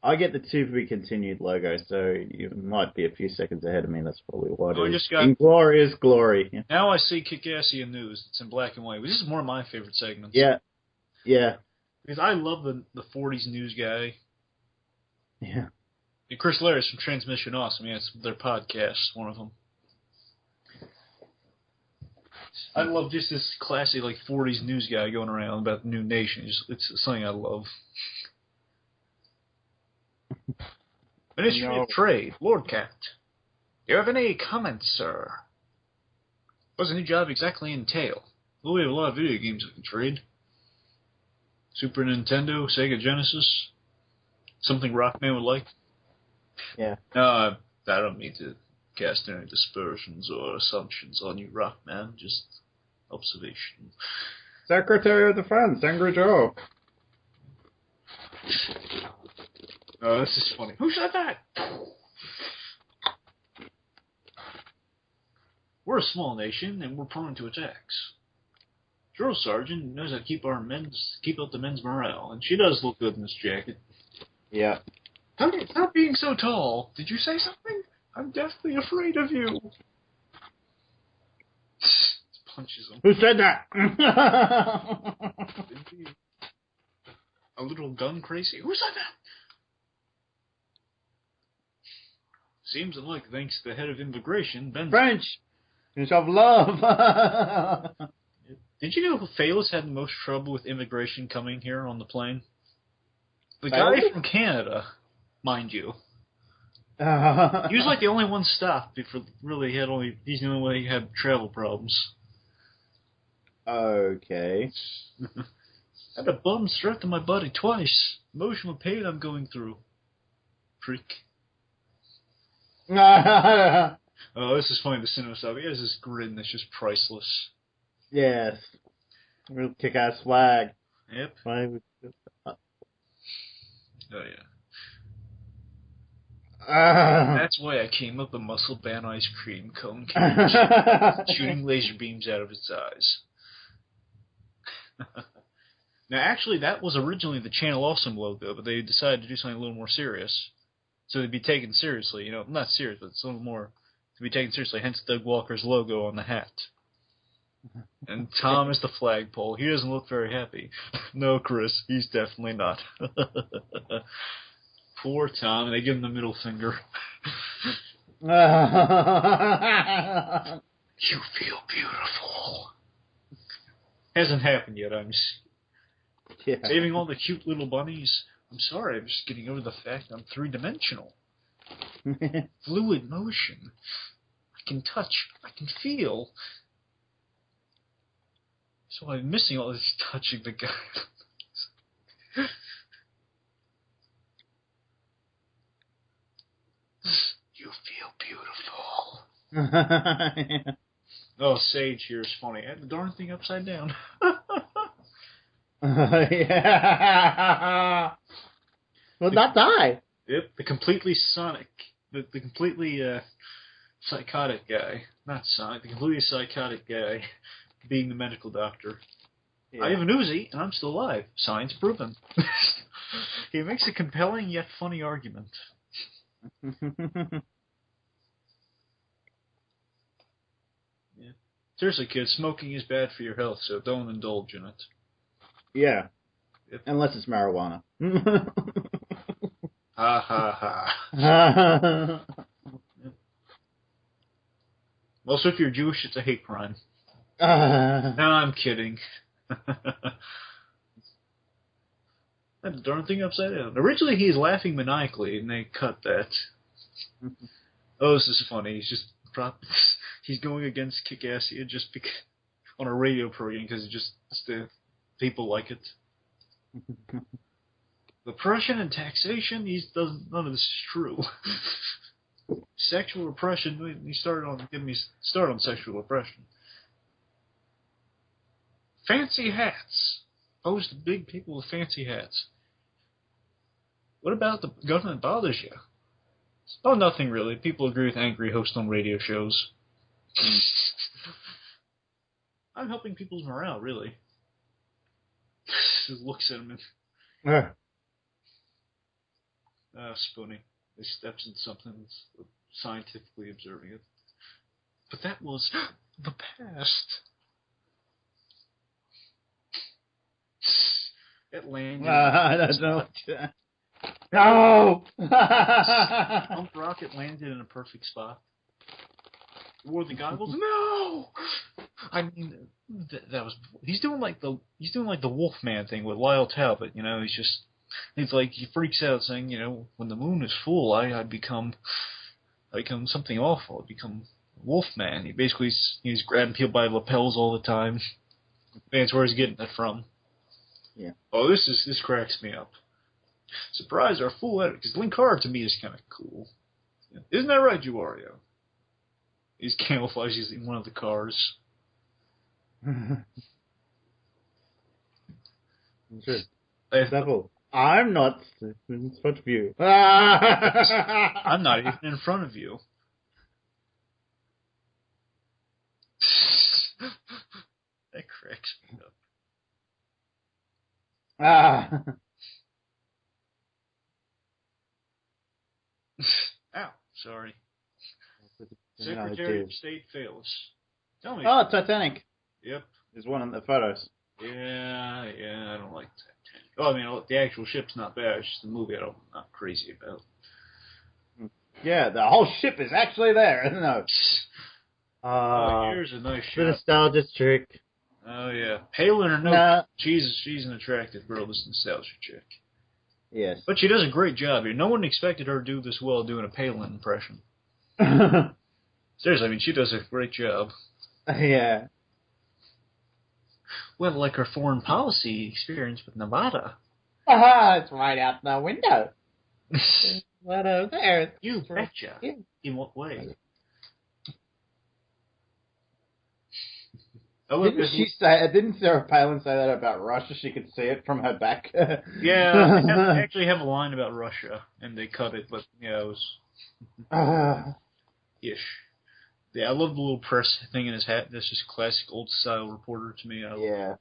I get the to be continued logo, so you might be a few seconds ahead of me. That's probably what it is. Inglorious Glory. Yeah. Now I see Kickassia News. It's in black and white. This is one of my favorite segments. Yeah. Yeah. Because I love the 40s news guy. Yeah. And Chris Larris from Transmission Awesome. Yeah, it's their podcast, one of them. I love just this classic 40s news guy going around about the new nation. It's something I love. Ministry of Trade, Lord Cat. Do you have any comments, sir? What does a new job exactly entail? Well, we have a lot of video games I can trade. Super Nintendo, Sega Genesis. Something Rockman would like. Yeah. No, I don't mean to cast any dispersions or assumptions on you, Rockman. Just observation. Secretary of Defense, Angry Joe. Oh, this is funny. Who said that? We're a small nation, and we're prone to attacks. Drill Sergeant knows how to keep up the men's morale, and she does look good in this jacket. Yeah. Stop being so tall. Did you say something? I'm deathly afraid of you. Punches him. Who said that? A little gun crazy. Who said that? Seems like, thanks to the head of immigration, Ben French. French of love. Did you know Phalis had the most trouble with immigration coming here on the plane? The guy from Canada, mind you. He was like the only one stopped before really he's the only one who had travel problems. Okay. I had a bum strapped to my body twice. Emotional pain I'm going through. Freak. Oh, this is funny, the cinema stuff. He has this grin that's just priceless. Yes. Real kick-ass flag. Yep. Flag. Oh, yeah. Ah. That's why I came up with Muscle Band Ice Cream Cone shooting laser beams out of its eyes. Now, actually, that was originally the Channel Awesome logo, but they decided to do something a little more serious. So they'd be taken seriously, you know, not serious, but it's a little more to be taken seriously, hence Doug Walker's logo on the hat. And Tom is the flagpole. He doesn't look very happy. No, Chris, he's definitely not. Poor Tom, and they give him the middle finger. You feel beautiful. Hasn't happened yet, I'm saving all the cute little bunnies. I'm sorry, I'm just getting over the fact I'm three-dimensional. Fluid motion. I can touch. I can feel. So I'm missing all this touching the guy. You feel beautiful. Oh, Sage here is funny. I had the darn thing upside down. Yeah. Well, not die. Yep, the completely sonic, the completely psychotic guy. Not sonic, the completely psychotic guy being the medical doctor. Yeah. I have an Uzi, and I'm still alive. Science proven. He makes a compelling yet funny argument. Yeah. Seriously, kids, smoking is bad for your health, so don't indulge in it. Yeah. Yep. Unless it's marijuana. Ha ha ha. Yep. Also, if you're Jewish, it's a hate crime. No, I'm kidding. That darn thing upside down. Originally, he's laughing maniacally, and they cut that. Oh, this is funny. He's going against Kickassia just because on a radio program because the people like it. Oppression and taxation. None of this is true. Sexual oppression. He started getting me started on sexual oppression. Fancy hats. Opposed to big people with fancy hats. What about the government bothers you? Oh, nothing really. People agree with angry hosts on radio shows. I'm helping people's morale, really. Just looks at him and... Spoonie. He steps into something that's scientifically observing it. But that was the past. It landed... I don't know. No! Pump rocket landed in a perfect spot. Wore the goggles. No! I mean, that was. He's doing like the Wolfman thing with Lyle Talbot. You know, he's like he freaks out saying, you know, when the moon is full, I become something awful. I become Wolfman. He basically he's grabbing people by the lapels all the time. That's where he's getting that from. Yeah. Oh, this cracks me up. Surprise, our full edit, because Link Hard to me is kind of cool. Isn't that right, Juario? He's camouflaged in one of the cars. Sure. Example. I'm not in front of you. I'm not even in front of you. That cracks me up. Ow, sorry. Secretary of State fails. Tell me. Oh, Titanic. Yep. There's one in the photos. Yeah, I don't like Titanic. Oh, I mean, the actual ship's not bad. It's just the movie I'm not crazy about. Yeah, the whole ship is actually there, isn't it? Here's a nice shot. The nostalgia trick. Oh, yeah. Palin or no, she's an attractive girl, this nostalgia chick. Yes. But she does a great job here. No one expected her to do this well doing a Palin impression. Seriously, I mean, she does a great job. Yeah. Well, like her foreign policy experience with Nevada. Aha, it's right out the window. There. You betcha. Yeah. In what way? Didn't Sarah Palin say that about Russia? She could see it from her back. Yeah, they actually have a line about Russia, and they cut it, but yeah, it was ish. Yeah, I love the little press thing in his hat. That's just classic old style reporter to me. Yeah.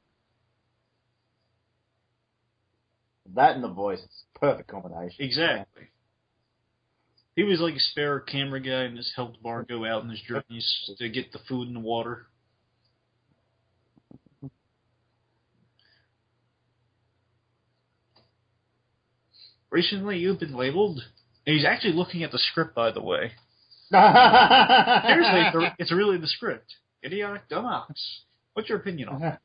That and the voice, it's perfect combination. Exactly. Yeah. He was like a spare camera guy and just helped Bart go out in his journeys to get the food and the water. Recently, you've been labeled. And he's actually looking at the script, by the way. Seriously, it's really the script. Idiotic dumbass. What's your opinion on that?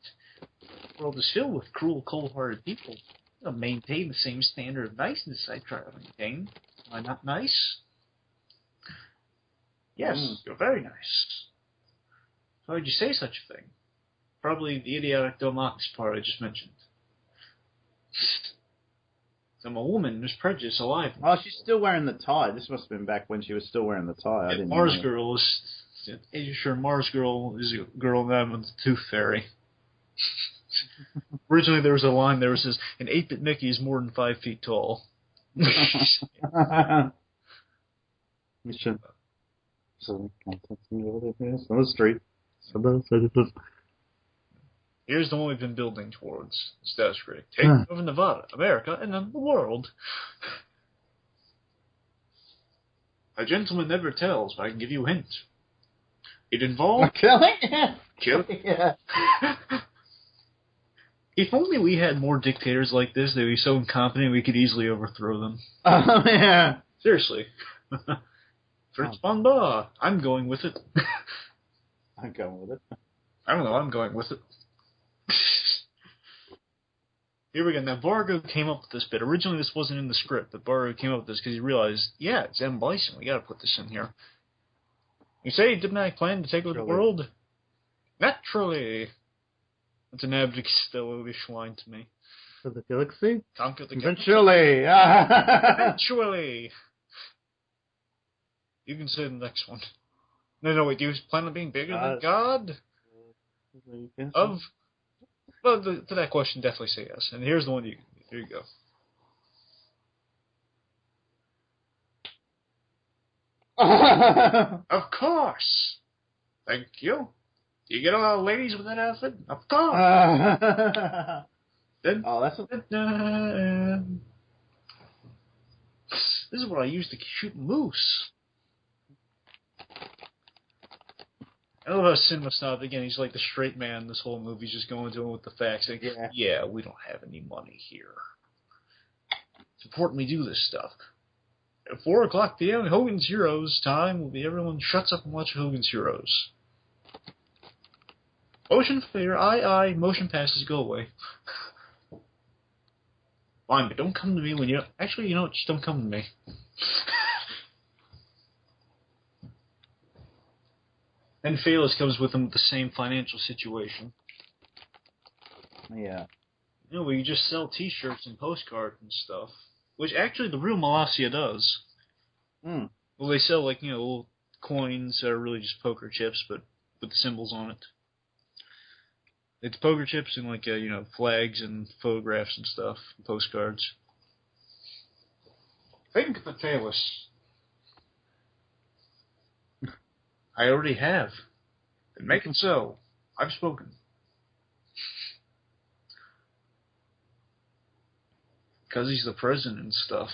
The world is filled with cruel, cold-hearted people. I don't maintain the same standard of niceness I try to maintain. Am I not nice? Yes, you're very nice. Why would you say such a thing? Probably the idiotic dumbass part I just mentioned. I'm a woman. There's prejudice alive. Oh, she's still wearing the tie. This must have been back when she was still wearing the tie. I didn't Mars know. Girl is... Are you sure Mars Girl is a girl named with the Tooth Fairy? Originally, there was a line there that says, an 8-bit Mickey is more than 5 feet tall. On the street. Here's the one we've been building towards. Status Creek. Take over Nevada, America, and then the world. A gentleman never tells, but I can give you a hint. It involved... Killing? Killing? Yeah. If only we had more dictators like this, they'd be so incompetent we could easily overthrow them. Oh, yeah. Seriously. Fritz von Baugh. I'm going with it. I'm going with it. I don't know, I'm going with it. Here we go. Now, Vargo came up with this bit. Originally, this wasn't in the script, but Vargo came up with this because he realized, yeah, it's M. Bison. We got to put this in here. You say diplomatic plan to take over the world? Naturally. That's an abject stylish line to me. For the galaxy? Conquer the galaxy. Eventually. Eventually. You can say the next one. No, wait. Do you plan on being bigger than God? Well, to that question, definitely say yes. And here's the one here you go. Of course. Thank you. Do you get a lot of ladies with that outfit? Of course. Then, that's this is what I use to shoot moose. I love how Cinema Snob, again, he's like the straight man this whole movie. He's just going to him with the facts. Like, yeah, we don't have any money here. It's important we do this stuff. At 4 o'clock p.m., Hogan's Heroes time will be everyone shuts up and watch Hogan's Heroes. Motion failure, aye, motion passes, go away. Fine, but don't come to me when you... Actually, you know what, just don't come to me. And Phaelus comes with him with the same financial situation. Yeah. You know, we just sell T-shirts and postcards and stuff. Which actually the real Molossia does. Mm. Well, they sell, like, you know, little coins that are really just poker chips, but with the symbols on it. It's poker chips and, like, you know, flags and photographs and stuff, and postcards. Think of the Phaelus. I already have. Then make it so. I've spoken. Because he's the president and stuff.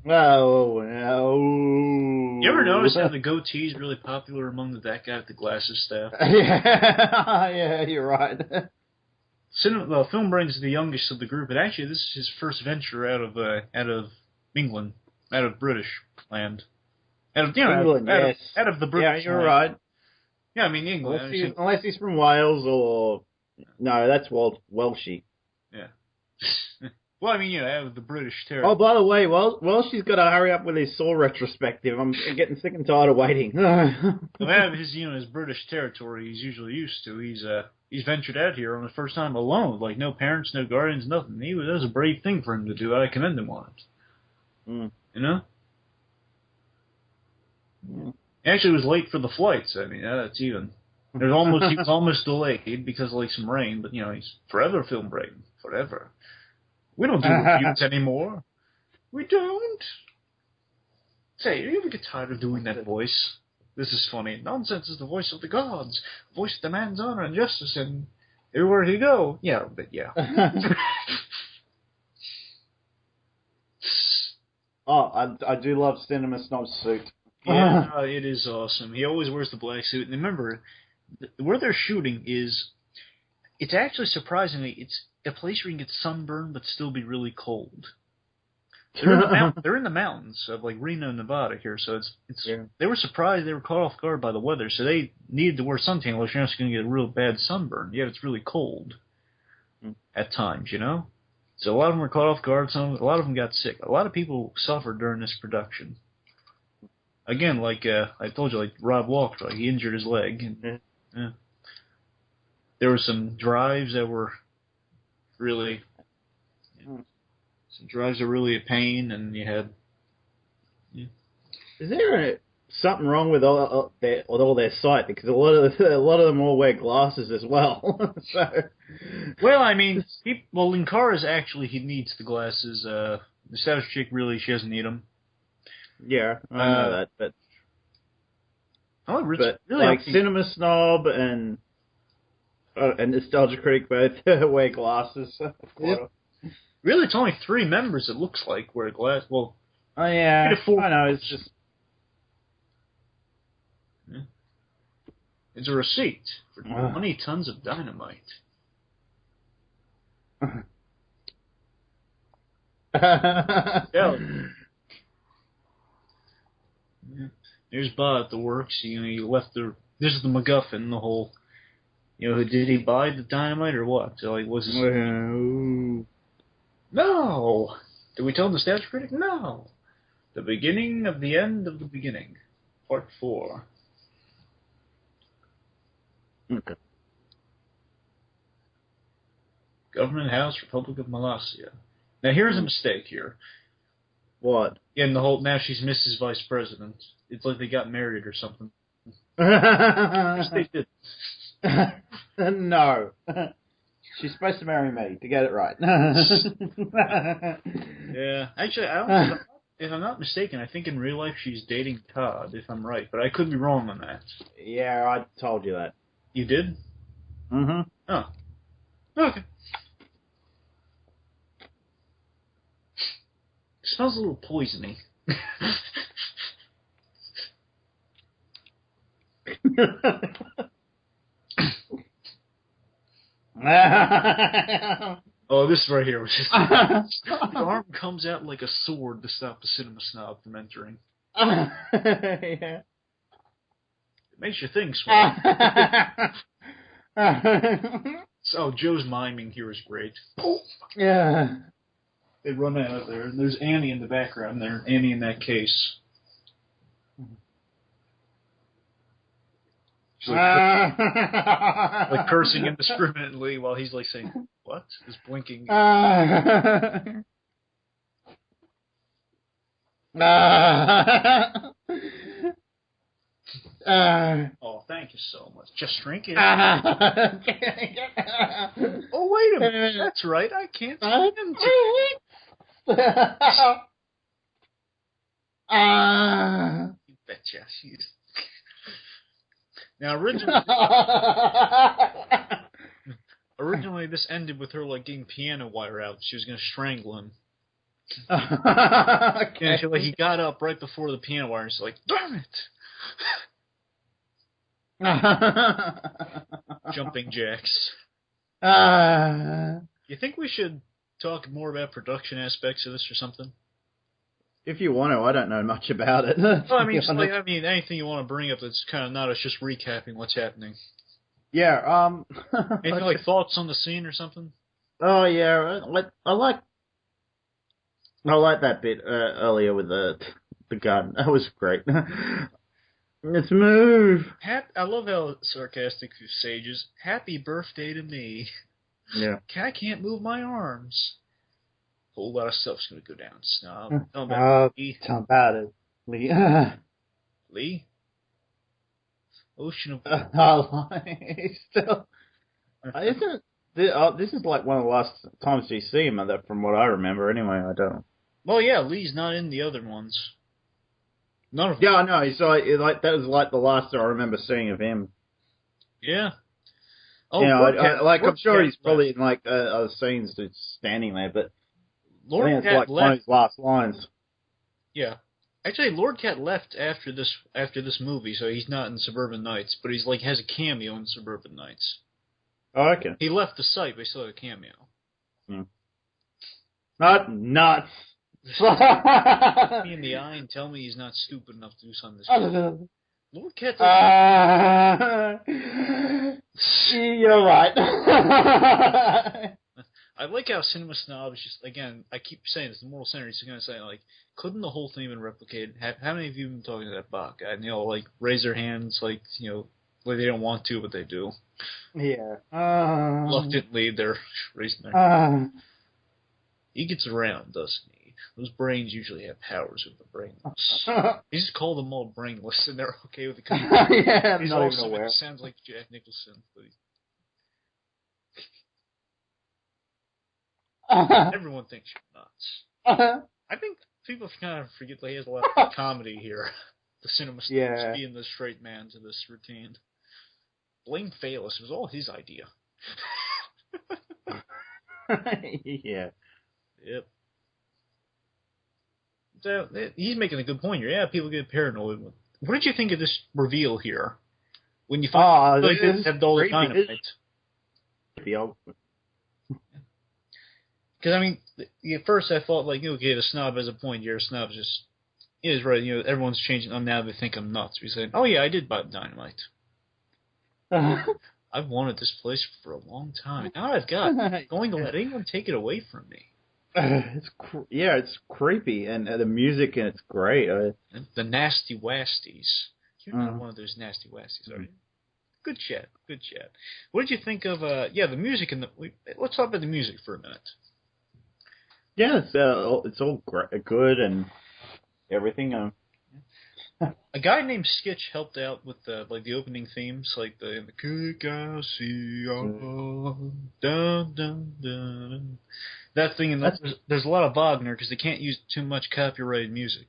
No. You ever notice how the goatee's really popular among that guy with the glasses staff? Yeah, you're right. Film Brain's the youngest of the group, and actually this is his first venture out of England, out of British land. Out of England, yes. Out of the British Yeah, you're land. right. Yeah, I mean England. Unless he's from Wales or... No, that's Welshie. Yeah. Well, I mean, out of the British Oh, territory. by the way, while she's got to hurry up with his Saw retrospective, I'm getting sick and tired of waiting. Out of his British territory he's usually used to. He's ventured out here on the first time alone, like no parents, no guardians, nothing. That was a brave thing for him to do. I commend him on it. Mm. You know? Mm. Actually, it was late for the flights. I mean, that's even. He was almost delayed because of like some rain, but he's forever film breaking. Forever. We don't do reviews anymore. We don't. Say, you ever get tired of doing that voice? This is funny. Nonsense is the voice of the gods. The voice that demands honor and justice and everywhere you go. Yeah, but yeah. Oh, I do love Cinema Snob's suit. Yeah, it is awesome. He always wears the black suit. And remember, where they're shooting it's actually surprisingly, it's a place where you can get sunburned but still be really cold. They're in the mountains of like Reno, Nevada here, so they were surprised, they were caught off guard by the weather, so they needed to wear suntan unless you're not going to get a real bad sunburn. Yet it's really cold at times, So a lot of them were caught off guard. A lot of them got sick. A lot of people suffered during this production. Again, like I told you, like Rob Walker, he injured his leg. And, there were some drives that were really. Some drives are really a pain, and you had. Yeah. Is there something wrong with all their sight? Because a lot of them all wear glasses as well. So. Well, I mean, Linkara's actually he needs the glasses. The status chick she doesn't need them. Yeah, I know that, but really like Cinema Snob and Nostalgia Critic both wear glasses. Yep. Really, it's only 3 members, it looks like, wear glasses. Well, oh, yeah, I know, it's just... Yeah. It's a receipt for 20 tons of dynamite. Yeah. There's Bob at the works. He left this is the MacGuffin, the whole... did he buy the dynamite or what? So, like, was this... No! Did we tell the stats critic? No! The beginning of the end of the beginning. Part 4. Okay. Government House, Republic of Molossia. Now, here's a mistake here. What? Yeah, and the whole, now she's Mrs. Vice President. It's like they got married or something. Yes, they did. No. She's supposed to marry me, to get it right. Yeah. Actually, if I'm not mistaken, I think in real life she's dating Todd, if I'm right. But I could be wrong on that. Yeah, I told you that. You did? Mm-hmm. Oh. Okay. It smells a little poisony. Oh, this right here was just... the arm comes out like a sword to stop the Cinema Snob from entering. Yeah. It makes you think, Swag. Oh, Joe's miming here is great. Yeah. They run out of there, and there's Annie in the background there. Annie in that case. She's like cursing indiscriminately while he's like saying, what? Just blinking. Oh, thank you so much. Just drink it. Oh, wait a minute. That's right. I can't stand it. You betcha. She's... Now, originally this ended with her like getting piano wire out. She was going to strangle him. Okay. And he got up right before the piano wire and she's like, damn it! Jumping jacks. You think we should talk more about production aspects of this or something? If you want to, I don't know much about it. Well, I mean, anything you want to bring up that's kind of not us just recapping what's happening. Yeah. Anything like thoughts on the scene or something? Oh yeah, I like I like that bit earlier with the gun. That was great. Let's move. I love how sarcastic Sage is. Happy birthday to me. Yeah. I can't move my arms. A whole lot of stuff's gonna go down, Snob. Tell about Lee. Tell about it, Lee. Lee? Ocean of... Still, isn't this is like one of the last times you see him, from what I remember. Anyway, I don't. Well, yeah, Lee's not in the other ones. None of them. Yeah, I know. So like that was like the last I remember seeing of him. Yeah. Oh, You know, I'm sure he's Cat probably left. in like other scenes just standing there, but I Lord think it's Cat like one of left. his last lines. Yeah. Actually, Lord Cat left after this movie, so he's not in Suburban Nights, but he's like has a cameo in Suburban Nights. Oh, okay. He left the site, but he still had a cameo. Not nuts. Me in the eye and tell me he's not stupid enough to do something this good. Lord Cat. You're right. I like how Cinema Snob is just, again, I keep saying this, the moral center, he's going to say, like, couldn't the whole thing have been replicated? How many of you have been talking to that bot guy? And, like, raise their hands, like, like they don't want to, but they do. Yeah. Reluctantly, they're raising their hands. He gets around, doesn't he? Those brains usually have powers of the brainless. He just called them all brainless, and they're okay with it. Yeah, he's not also, even aware. it sounds like Jack Nicholson, but everyone thinks you're nuts. I think people kind of forget that he has a lot of comedy here. The cinema stars being the straight man to this routine. Blame Phalis. It was all his idea. Yeah. Yep. So, he's making a good point here. Yeah, people get paranoid. What did you think of this reveal here? When you find out they have all the dynamite. Because, I mean, at first I thought, like, okay, the Snob has a point here. Snob's just, is right. Everyone's changing. Now they think I'm nuts. We say, oh yeah, I did buy the dynamite. I've wanted this place for a long time. Now I've got it. Going to let anyone take it away from me. It's creepy, and the music, and it's great. The nasty wasties. You're not one of those nasty wasties, are you? Good chat. What did you think of, the music let's talk about the music for a minute. Yeah, it's all good and everything. A guy named Skitch helped out with the opening themes, like the Kickassia, dun dun dun. That thing, and there's a lot of Wagner because they can't use too much copyrighted music.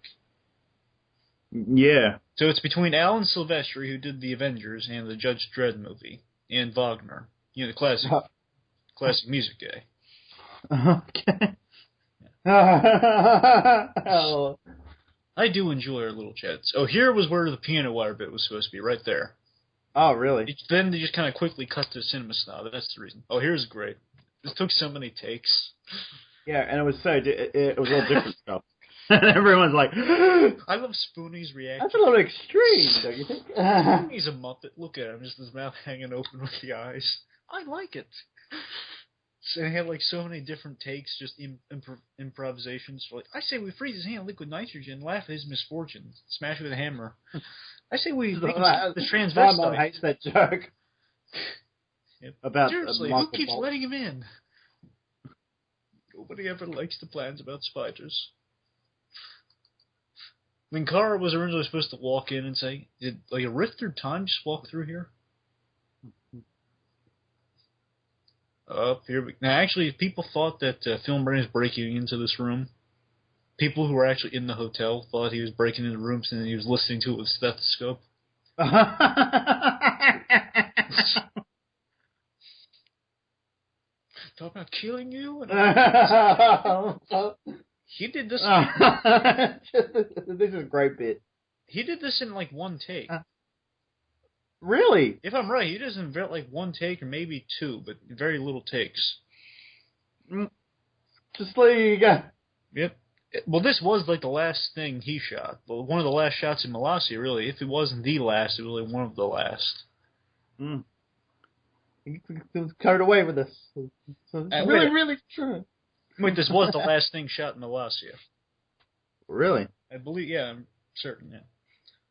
Yeah. So it's between Alan Silvestri, who did the Avengers and the Judge Dredd movie, and Wagner, the classic music guy. Okay. I do enjoy our little chats. Oh, here was where the piano wire bit was supposed to be, right there. Oh, really? Then they just kind of quickly cut to Cinema Snob. That's the reason. Oh, here's great. This took so many takes. Yeah, and it was it was all different stuff. And everyone's like, I love Spoonie's reaction. That's a little extreme, don't you think? Spoonie's a muppet. Look at him, just his mouth hanging open with the eyes. I like it. So he had so many different takes, just improvisations. I say we freeze his hand in liquid nitrogen, laugh at his misfortunes, smash it with a hammer. I say we make the transvestite. My mom hates that joke. Yep. About seriously, who keeps letting him in? Nobody ever likes the plans about spiders. When Kara was originally supposed to walk in and say, did a rift through time just walk through here? Now, actually, people thought that Film Brain was breaking into this room. People who were actually in the hotel thought he was breaking into rooms and then he was listening to it with a stethoscope. Talk about killing you? He did this. This is a great bit. He did this in one take. Really? If I'm right, he does in one take or maybe two, but very little takes. Just like Yep. Well, this was the last thing he shot. Well, one of the last shots in Molossia, really. If it wasn't the last, it was really one of the last. He was carried away with this. So it's really true. Wait, this was the last thing shot in Molossia. Really? I believe, yeah, I'm certain, yeah.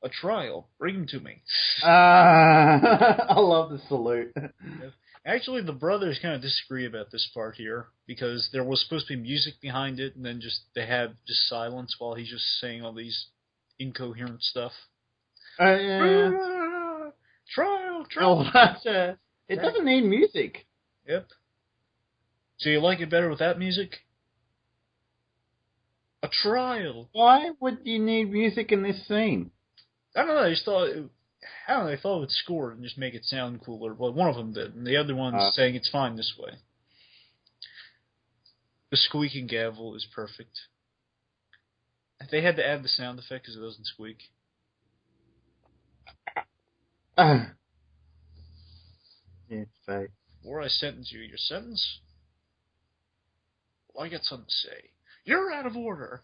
A trial. Bring him to me. I love the salute. Actually, the brothers kind of disagree about this part here, because there was supposed to be music behind it, and then they have just silence while he's just saying all these incoherent stuff. Yeah. Trial! Oh, it doesn't need music. Yep. So you like it better without music? A trial. Why would you need music in this scene? I don't know. I just thought. I don't know. I thought it would score and just make it sound cooler. Well, one of them did, and the other one's saying it's fine this way. The squeaking gavel is perfect. If they had to add the sound effect because it doesn't squeak. Yeah, fake. Before I sentence you, your sentence? Well, I got something to say. You're out of order.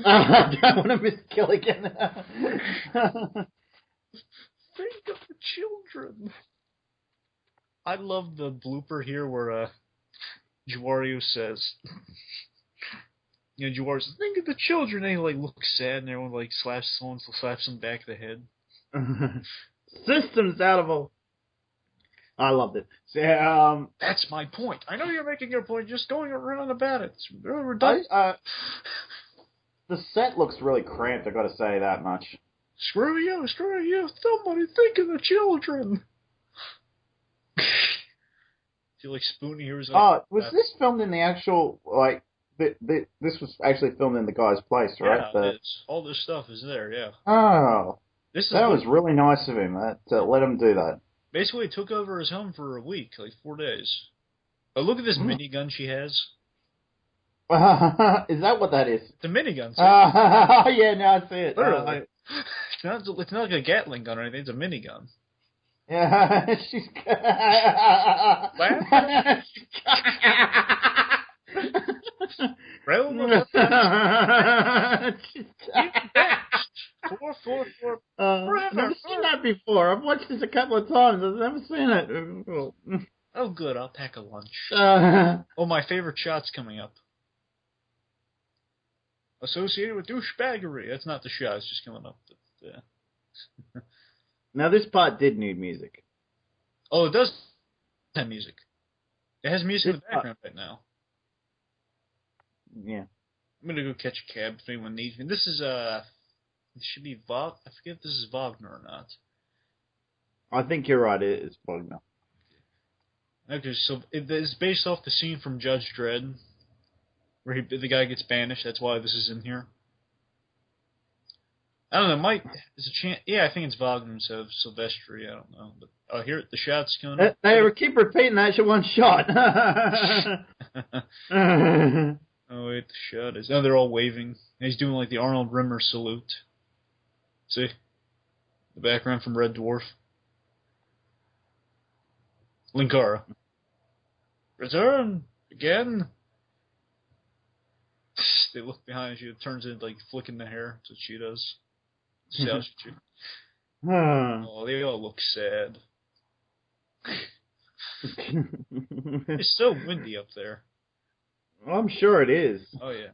I don't want to miss Gilligan. Think of the children. I love the blooper here where Juario says, Juario says, think of the children, and he looks sad, and everyone slaps him back of the head. Systems out of all. I loved it. So, that's my point. I know you're making your point, just going around about it. It's redundant. The set looks really cramped, I've got to say that much. Screw you, somebody think of the children. Do you Spoonie here was was this filmed in the actual, this was actually filmed in the guy's place, right? Yeah, all this stuff is there, yeah. Oh. That was really nice of him, to let him do that. Basically, he took over his home for a week, 4 days. But look at this minigun she has. Is that what that is? It's a minigun. Yeah, now I see it. Literally. It's not like a Gatling gun or anything, it's a minigun. Yeah, she's... I've never seen that before. I've watched this a couple of times. I've never seen it. Oh, good. I'll pack a lunch. My favorite shot's coming up. Associated with douchebaggery. That's not the shot. It's just coming up. Yeah. Now, this part did need music. Oh, it does have music. It has music in the background right now. Yeah. I'm going to go catch a cab if anyone needs me. This is, it should be I forget if this is Wagner or not. I think you're right. It is Wagner. Okay, so it is based off the scene from Judge Dredd, where the guy gets banished. That's why this is in here. I don't know. There's a chance. Yeah, I think it's Wagner instead of Silvestri. I don't know. But here the shot's coming up. They keep repeating that. It's one shot. Oh wait, the shot is. Oh, they're all waving. He's doing the Arnold Rimmer salute. See, the background from Red Dwarf. Linkara. Return again. They look behind you. It turns into flicking the hair. That's what she does. Oh, they all look sad. It's so windy up there. I'm sure it is. Oh yeah,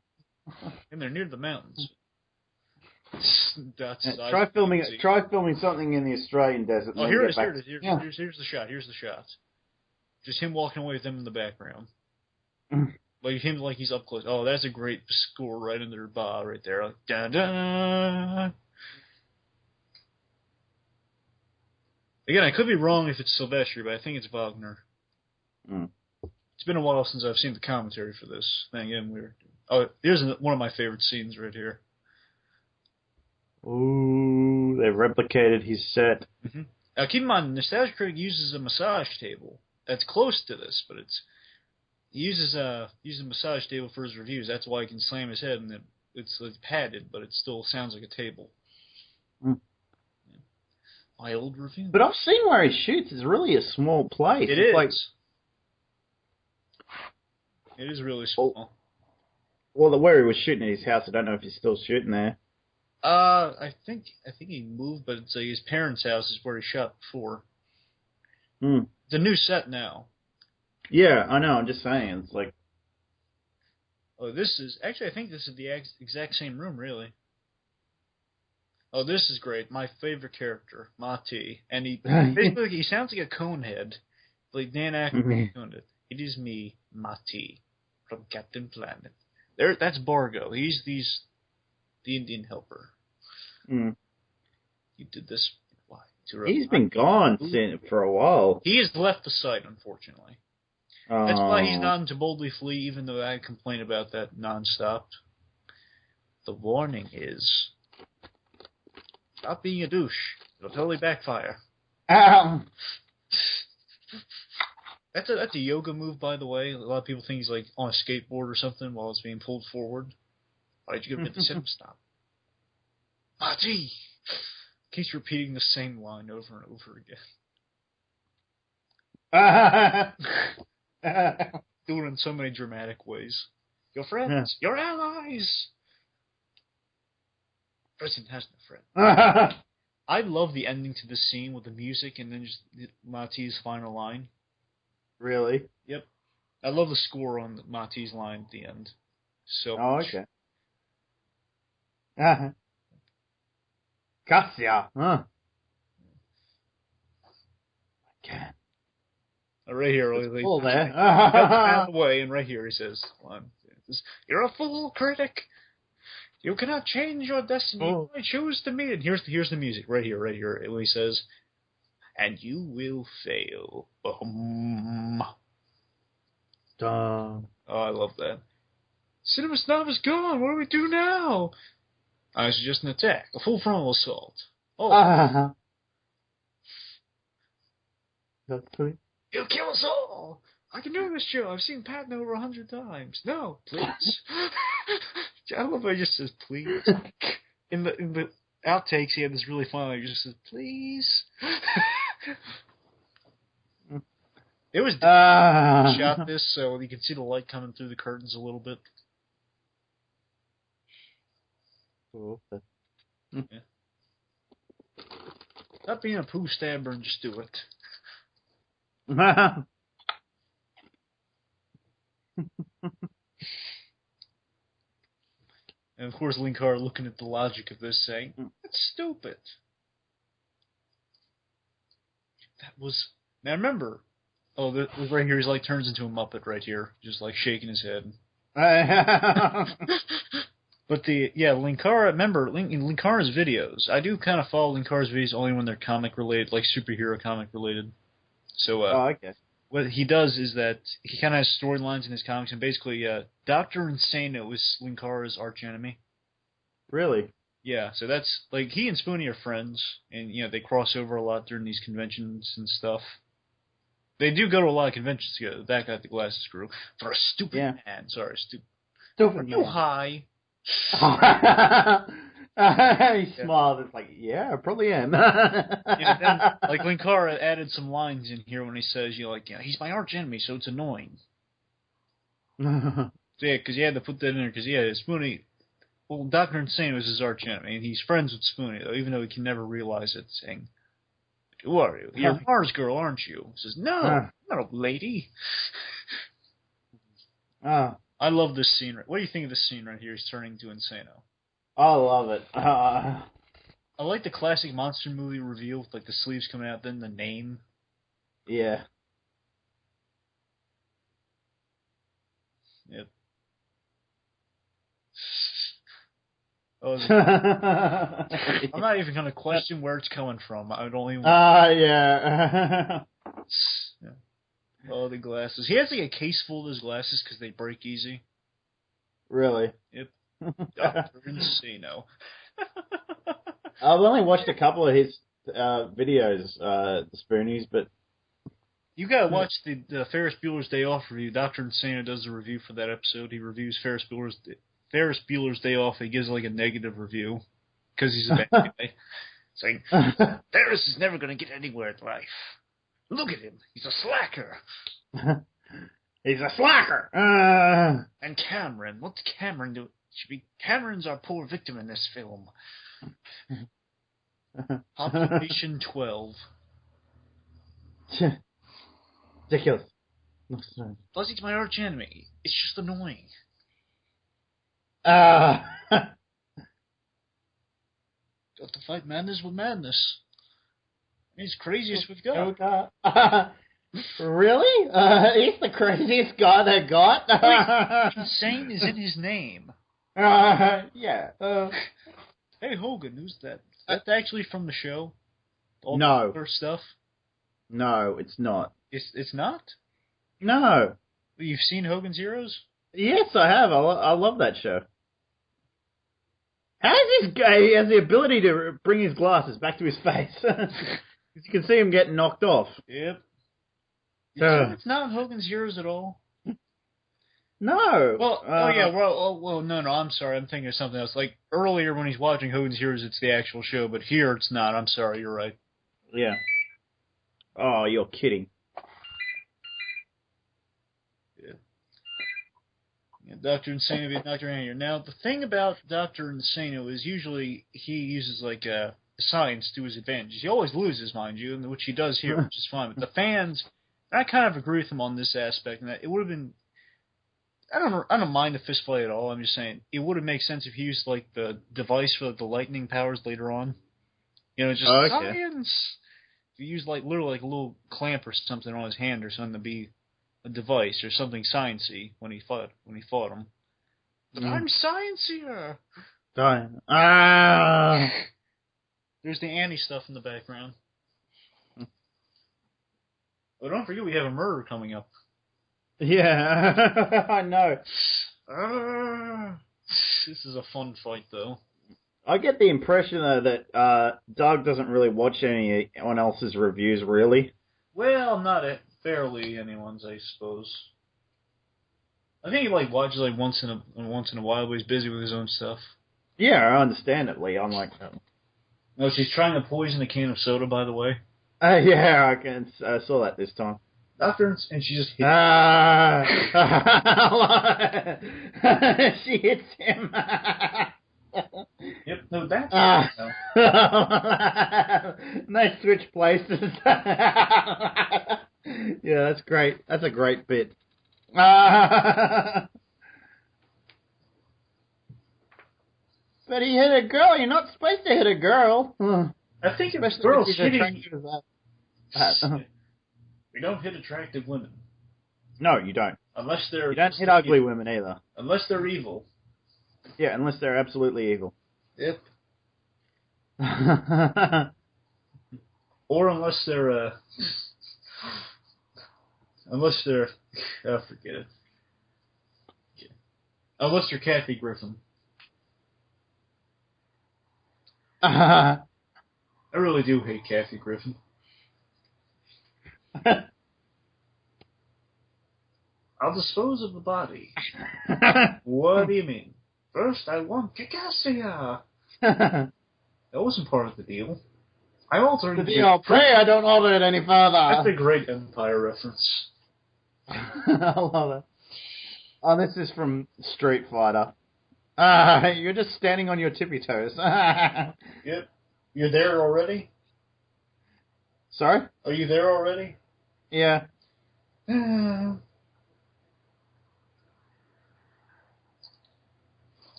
and they're near the mountains. Try filming something in the Australian desert. Oh, here it is. Here's the shot. Here's the shot. Just him walking away with them in the background. Him he's up close. Oh, that's a great score right under their ba right there. Da da. Again, I could be wrong if it's Silvestri, but I think it's Wagner. It's been a while since I've seen the commentary for this thing. Here's one of my favorite scenes right here. Ooh, they replicated his set. Mm-hmm. Now, keep in mind, Nostalgia Critic uses a massage table that's close to this, but he uses a massage table for his reviews. That's why he can slam his head, and it's padded, but it still sounds like a table. My old review. But I've seen where he shoots. It's really a small place. It is. It is really small. Well, where he was shooting at his house, I don't know if he's still shooting there. I think he moved, but it's his parents' house is where he shot before. It's a new set now. Yeah, I know. I'm just saying. It's like, Oh, this is actually I think this is the exact same room, really. Oh, this is great. My favorite character, Mati, and he basically he sounds like a Conehead, like Dan Aykroyd doing it. It is me, Mati, from Captain Planet. There, that's Bargo. He's the Indian helper. mm. He did this. Why? He's been gone for a while. He has left the site, unfortunately. That's why he's not to boldly flee, even though I complain about that nonstop. The warning is, stop being a douche. It'll totally backfire. Um, That's a yoga move, by the way. A lot of people think he's like on a skateboard or something while it's being pulled forward. Why did you give him the sim stop? Mati! Keeps repeating the same line over and over again. Doing it in so many dramatic ways. Your friends, your allies! President has no friend. I love the ending to the scene with the music and then just Mati's final line. Really? Yep. I love the score on Mati's line at the end. So much. Okay. Kickassia. Huh. Again. Right here, Cool there. away, and right here he says, "You're a fool, critic. You cannot change your destiny. You only choose to meet it." Here's the music right here. Where he says, "And you will fail." Boom. Oh, I love that. Cinema Snob is gone. What do we do now? I suggest an attack, a full frontal assault. Oh. That's sweet. You'll kill us all. I can do this, Joe. I've seen Patton over 100 times. No, please. I love how he just says, please. In the outtakes, he had this really fun line. He just says, please. It was shot this so you can see the light coming through the curtains a little bit. Yeah. Stop being a poo stabber and just do it. And of course, Linkar looking at the logic of this, saying, "That's stupid." That was. Now remember, right here, he's like turns into a Muppet right here, just like shaking his head. But Linkara. Remember, Linkar's videos. I do kind of follow Linkar's videos only when they're comic related, like superhero comic related. So, okay. What he does is that he kind of has storylines in his comics, and basically, Dr. Insano is Linkara's archenemy. Really? Yeah, so that's, like, he and Spoonie are friends, and, they cross over a lot during these conventions and stuff. They do go to a lot of conventions together. That guy at the Glasses Crew. For a stupid man. Sorry, stupid man. You high? He smiled. It's like, yeah, I probably am. Then, like, Linkara added some lines in here when he says, he's my arch enemy, so it's annoying. So, yeah, because he had to put that in there, because, Spoonie, well, Dr. Insane was his arch enemy, and he's friends with Spoonie, though, even though he can never realize it, saying, "Who are you? You're a Mars girl, aren't you?" He says, "No, I'm not a lady." I love this scene. What do you think of this scene right here? He's turning to Insano. I love it. I like the classic monster movie reveal with like the sleeves coming out, then the name. Yeah. Yep. I'm not even going to question where it's coming from. I don't even... yeah. Oh, the glasses. He has like a case full of his glasses because they break easy. Really? Yep. Dr. Insano. I've only watched a couple of his videos, the Spoonies, but... You gotta watch the Ferris Bueller's Day Off review. Dr. Insano does a review for that episode. He reviews Ferris Bueller's Day Off. He gives like a negative review because he's a bad guy. Saying, Ferris is never going to get anywhere in life. Look at him. He's a slacker. He's a slacker. And Cameron. What's Cameron do? Cameron's our poor victim in this film. Population 12. Ridiculous. Fuzzy's my arch enemy. It's just annoying. Uh, Got to fight madness with madness. He's craziest we've got. Really? He's the craziest guy they got? Insane is in his name. Yeah. Hey, Hogan, who's that? That's actually from the show? All No. the stuff? No, it's not. It's not? No. You've seen Hogan's Heroes? Yes, I have. I love that show. How is this guy? He has the ability to bring his glasses back to his face. You can see him getting knocked off. Yep. It's not Hogan's Heroes at all. No. Well, no, I'm sorry. I'm thinking of something else. Like, earlier when he's watching Hogan's Heroes, it's the actual show, but here it's not. I'm sorry, you're right. Yeah. Oh, you're kidding. Yeah, Dr. Insano, Dr. Angier. Now, the thing about Dr. Insano is usually he uses, like, science to his advantage. He always loses, mind you, which he does here, which is fine. But the fans, I kind of agree with him on this aspect, and that it would have been... I don't mind the fist fight at all. I'm just saying it would have made sense if he used like the device for the lightning powers later on. You know, just science. If he used like literally like a little clamp or something on his hand or something to be a device or something sciencey when he fought him. But I'm sciencier. There's the Annie stuff in the background. Oh, don't forget we have a murder coming up. Yeah, I know. This is a fun fight, though. I get the impression, though, that Doug doesn't really watch anyone else's reviews, really. Well, not fairly anyone's, I suppose. I think he watches once in a while, but he's busy with his own stuff. Yeah, understandably. I'm like, no, she's trying to poison a can of soda, by the way. Yeah, I saw that this time. Doctor, and she just hits she hits him. Yep, no, that's no. Nice switch places. Yeah, that's great. That's a great bit. But he hit a girl. You're not supposed to hit a girl. I think if girls hitting... We don't hit attractive women. No, you don't. Unless they're... You don't hit ugly women either. Unless they're evil. Yeah, unless they're absolutely evil. Yep. Or unless they're... Unless they're... Oh, forget it. Okay. Unless they're Kathy Griffin. I really do hate Kathy Griffin. I'll dispose of the body. What do you mean? First, I want Kickassia. That wasn't part of the deal. I altered the deal. Pray I don't alter it any further. That's a great Empire reference. I love it. Oh, this is from Street Fighter. You're just standing on your tippy toes. Yep. You're there already? Sorry? Are you there already? Yeah. I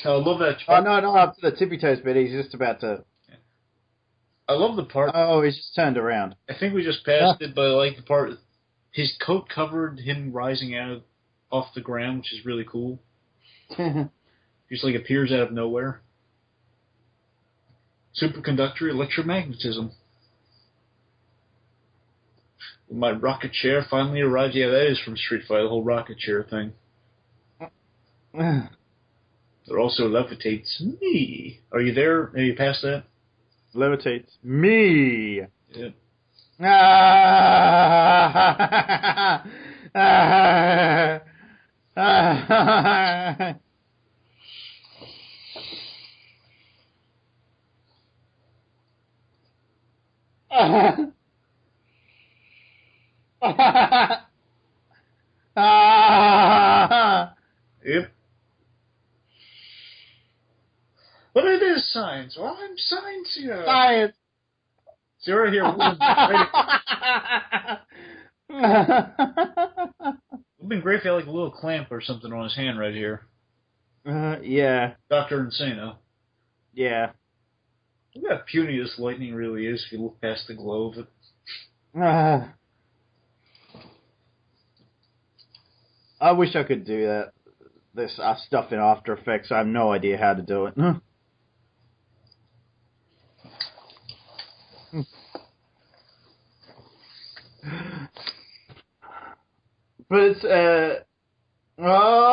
love that. Oh, no, not up to the tippy toes bit. He's just about to... I love the part... Oh, he's just turned around. I think we just passed it, but I like the part... His coat covered him rising off the ground, which is really cool. Just appears out of nowhere. Superconductor electromagnetism. My rocket chair finally arrived. Yeah, that is from Street Fighter, the whole rocket chair thing. It also levitates me. Are you there? Are you past that? Levitates me. Yeah. Yep. But it is science. Well, I'm science here. Science. So right here. It'd been great if he had like a little clamp or something on his hand right here. Yeah. Dr. Insano. Yeah. Look how puny this lightning really is if you look past the glow of it. I wish I could do that. This stuff in After Effects. I have no idea how to do it. But it's oh.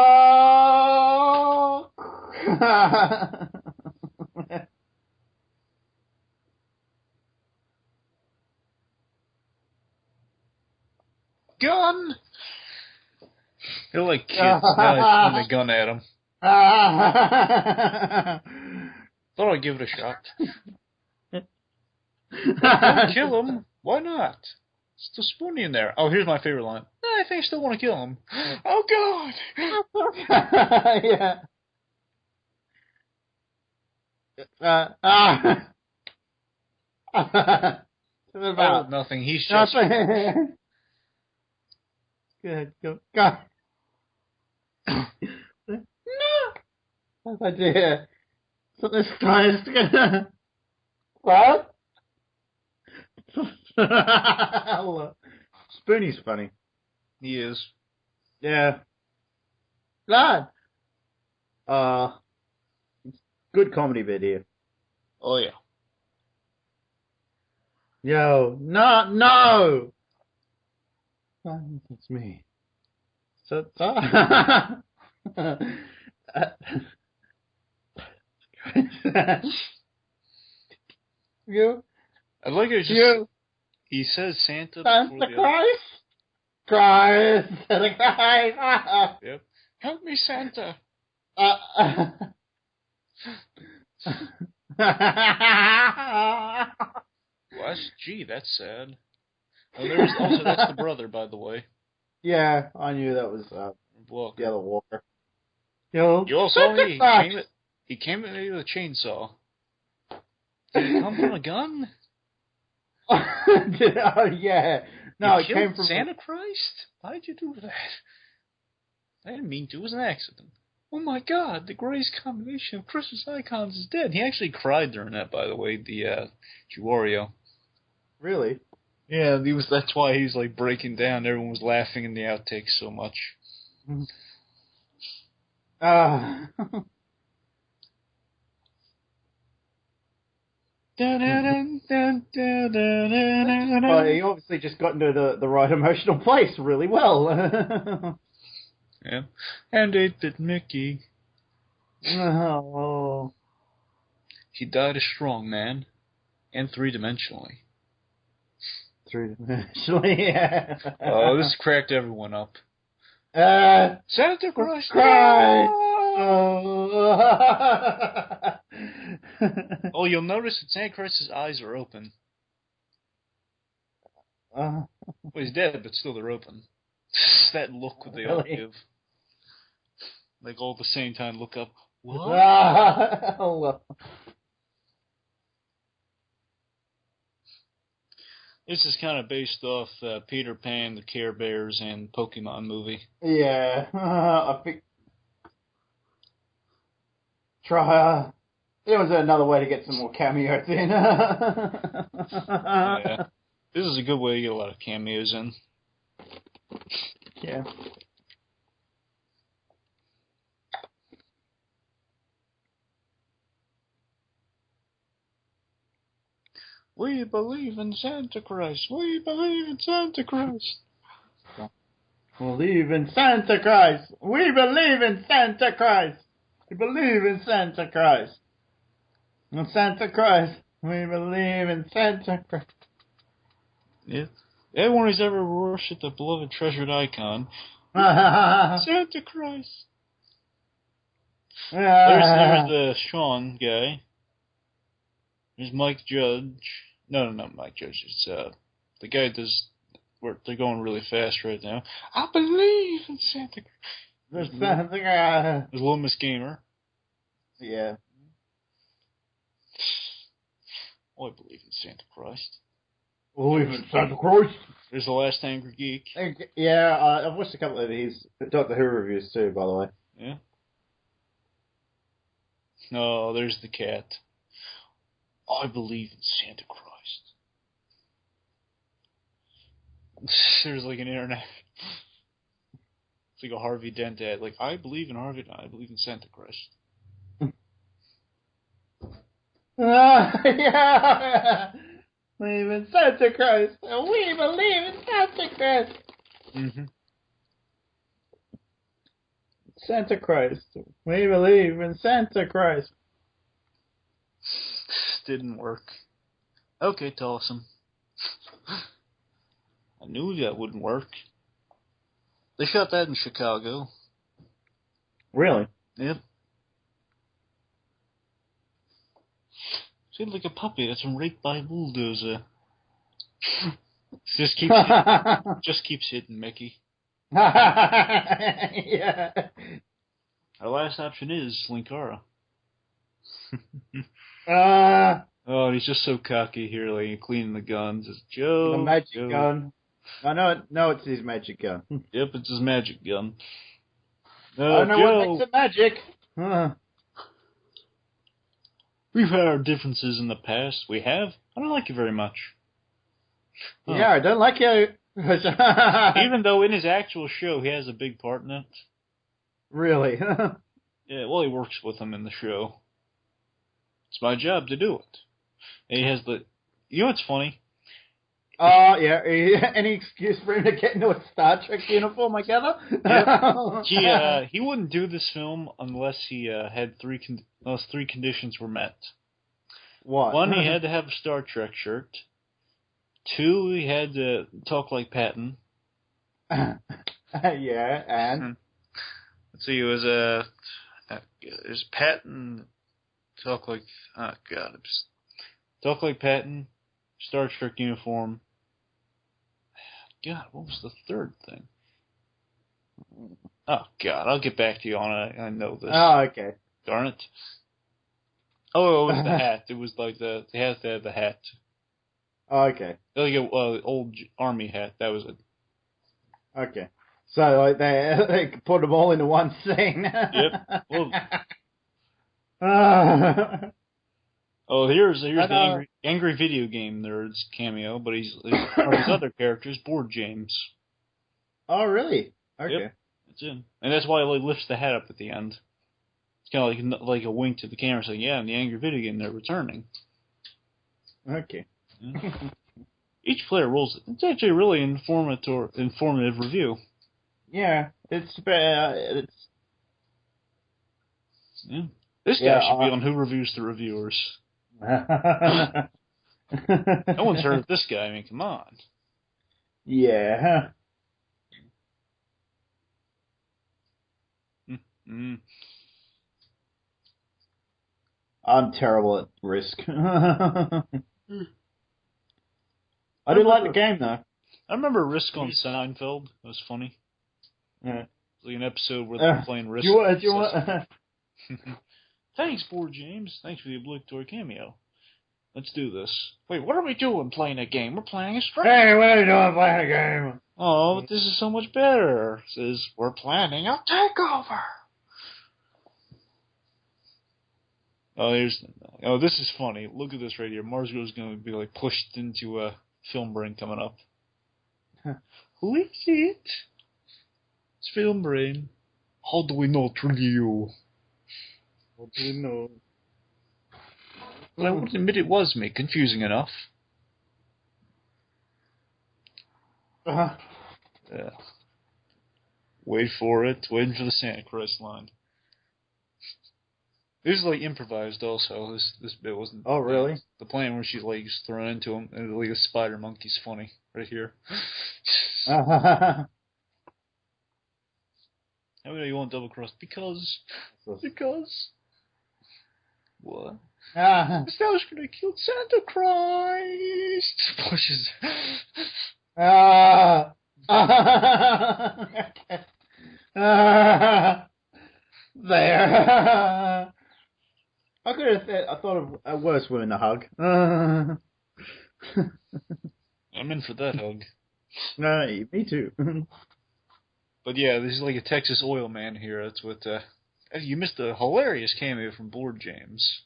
Gun! They're like kids. Now I point a gun at him. Thought I'd give it a shot. Don't kill him. Why not? It's the Spoonie in there. Oh, here's my favorite line. I think I still want to kill him. Oh, God! Yeah. Oh, nothing. He's just... Good. Go. God. No! Oh dear. Something's trying to... What? Spoonie's funny. He is. Yeah. Lad. Good comedy bit here. Oh, yeah. Yo, no! It's me. So, you? I like it. Just, you? He says Santa Santa before the Christ? Christ! Santa Christ! Yep. Help me, Santa. Gee, that's sad. Oh, there's also that's the brother, by the way. Yeah, I knew that was Walker. the other Walker. Yo, You also saw me. He came at me with a chainsaw. Did it come from a gun? Oh yeah. No, it came from Santa Christ. Why did you do that? I didn't mean to. It was an accident. Oh my God! The greatest combination of Christmas icons is dead. He actually cried during that, by the way. The Giorgio. Really? Yeah, that's why he's like breaking down. Everyone was laughing in the outtakes so much. Well, he obviously just got into the right emotional place really well. Yeah. And 8-bit Mickey. Oh. He died a strong man. And three-dimensionally. Three-dimensionally, yeah. Oh, this cracked everyone up. Santa Christ! Christ! Oh, you'll notice that Santa Christ's eyes are open. Well, he's dead, but still they're open. That look they all give. Like all at the same time look up. What? This is kind of based off Peter Pan, the Care Bears, and Pokemon movie. Yeah, I think. Try. There was another way to get some more cameos in. Yeah, this is a good way to get a lot of cameos in. Yeah. We believe in Santa Christ. We believe in Santa Christ. Believe in Santa Christ. We believe in Santa Christ. We believe in Santa Christ. In Santa Christ. We believe in Santa Christ. Yeah. Everyone who's ever worshipped the beloved treasured icon. Santa Christ. There's the Sean guy. There's Mike Judge. No, not Mike Judge. It's the guy that does. They're going really fast right now. I believe in Santa Christ. There's Santa Christ. There's Little Miss Gamer. Yeah. Oh, I believe in Santa Christ. Believe in Santa Christ. There's The Last Angry Geek. Yeah, I've watched a couple of his Doctor Who reviews too, by the way. Yeah. No, there's the cat. I believe in Santa Christ. There's like an internet. It's like a Harvey Dent ad. Like, I believe in Santa Christ. Yeah. Believe in Santa Christ. We believe in Santa Christ. Mm-hmm. Santa Christ. We believe in Santa Christ. Didn't work. Okay, Tolson. I knew that wouldn't work. They shot that in Chicago. Really? Yep. Seems like a puppy that's been raped by a bulldozer. just keeps hitting Mickey. Yeah. Our last option is Linkara. Oh, he's just so cocky here, like cleaning the guns. It's Joe. The magic gun. No, it's his magic gun. Yep, it's his magic gun. I don't know what makes it magic. We've had our differences in the past. We have. I don't like you very much. Yeah, I don't like you. Even though in his actual show he has a big part in it. Really? Yeah, well, he works with him in the show. It's my job to do it. And he has the... You know what's funny? Oh, yeah. Any excuse for him to get into a Star Trek uniform, I gather? Yep. He wouldn't do this film unless he had three conditions were met. What? One, he had to have a Star Trek shirt. Two, he had to talk like Patton. Yeah, and? Let's see, it was there's Patton, talk like, oh God, talk like Patton, Star Trek uniform. God, what was the third thing? Oh God, I'll get back to you on it. I know this. Oh, okay. Darn it. Oh, it was the hat. It was like they had to have the hat. Oh, okay. Like an old army hat. That was it. Okay. So like they put them all into one scene. Yep. Well, here's the angry video game nerd's cameo, but he's one of his other characters, Board James. Oh, really? Okay. Yep. That's in, and that's why he lifts the hat up at the end. It's kind of like a wink to the camera, saying, "Yeah, in the angry video game, they're returning." Okay. Yeah. Each player rolls it. It's actually a really informative review. Yeah, it's. Yeah. This guy should be on Who Reviews the Reviewers. No one's heard of this guy. I mean, come on. Yeah. Mm-hmm. I'm terrible at Risk. I didn't like the game, though. I remember Risk on Seinfeld. It was funny. Yeah. It was like an episode where they were playing Risk. Do you want... Thanks, Board James. Thanks for the obligatory cameo. Let's do this. Wait, what are we doing playing a game? We're playing a strike. Hey, what are you doing playing a game? Oh, but this is so much better. It says, we're planning a takeover. Oh, this is funny. Look at this right here. Marsgo's going to be like pushed into a film brain coming up. Who is it? It's film brain. How do we not review? What do we know? Well, I would admit it was me. Confusing enough. Yeah. Wait for it. Waiting for the Santa Christ line. This is like improvised also. This bit wasn't. Oh, really? The plan where she's like just thrown into him and like a spider monkey's funny right here. How do you want double cross? Because. What? This was gonna kill Santa Christ. Pushes. There. I could have said, I thought of a worse woman to hug. I'm in for that hug. Me too. But yeah, this is like a Texas oil man here. That's what. You missed a hilarious cameo from Board James.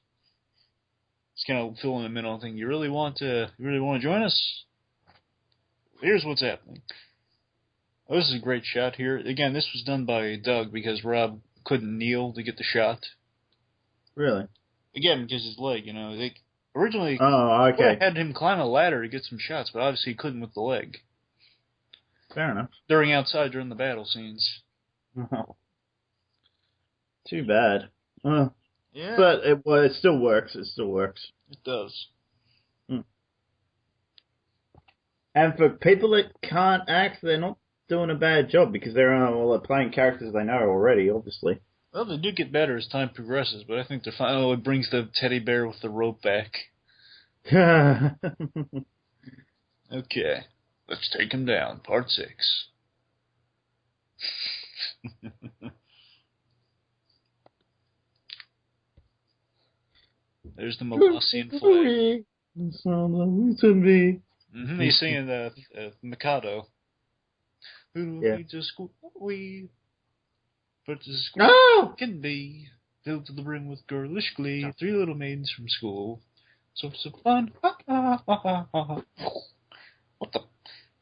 It's kind of filling the middle thing. You really want to join us? Here's what's happening. Oh, this is a great shot here. Again, this was done by Doug because Rob couldn't kneel to get the shot. Really? Again, because his leg, they originally had him climb a ladder to get some shots, but obviously he couldn't with the leg. Fair enough. During the battle scenes. Oh. Too bad. Yeah. But it still works. It still works. It does. And for people that can't act, they're not doing a bad job because they're playing characters they know already, obviously. Well, they do get better as time progresses, but I think they're fine. Oh, it brings the teddy bear with the rope back. Okay. Let's take him down. Part 6. There's the Molassian flag. He's singing the Mikado. Yeah. But the school can be filled to the brim with girlish glee. 3 little maidens from school. Sorts of fun. What the?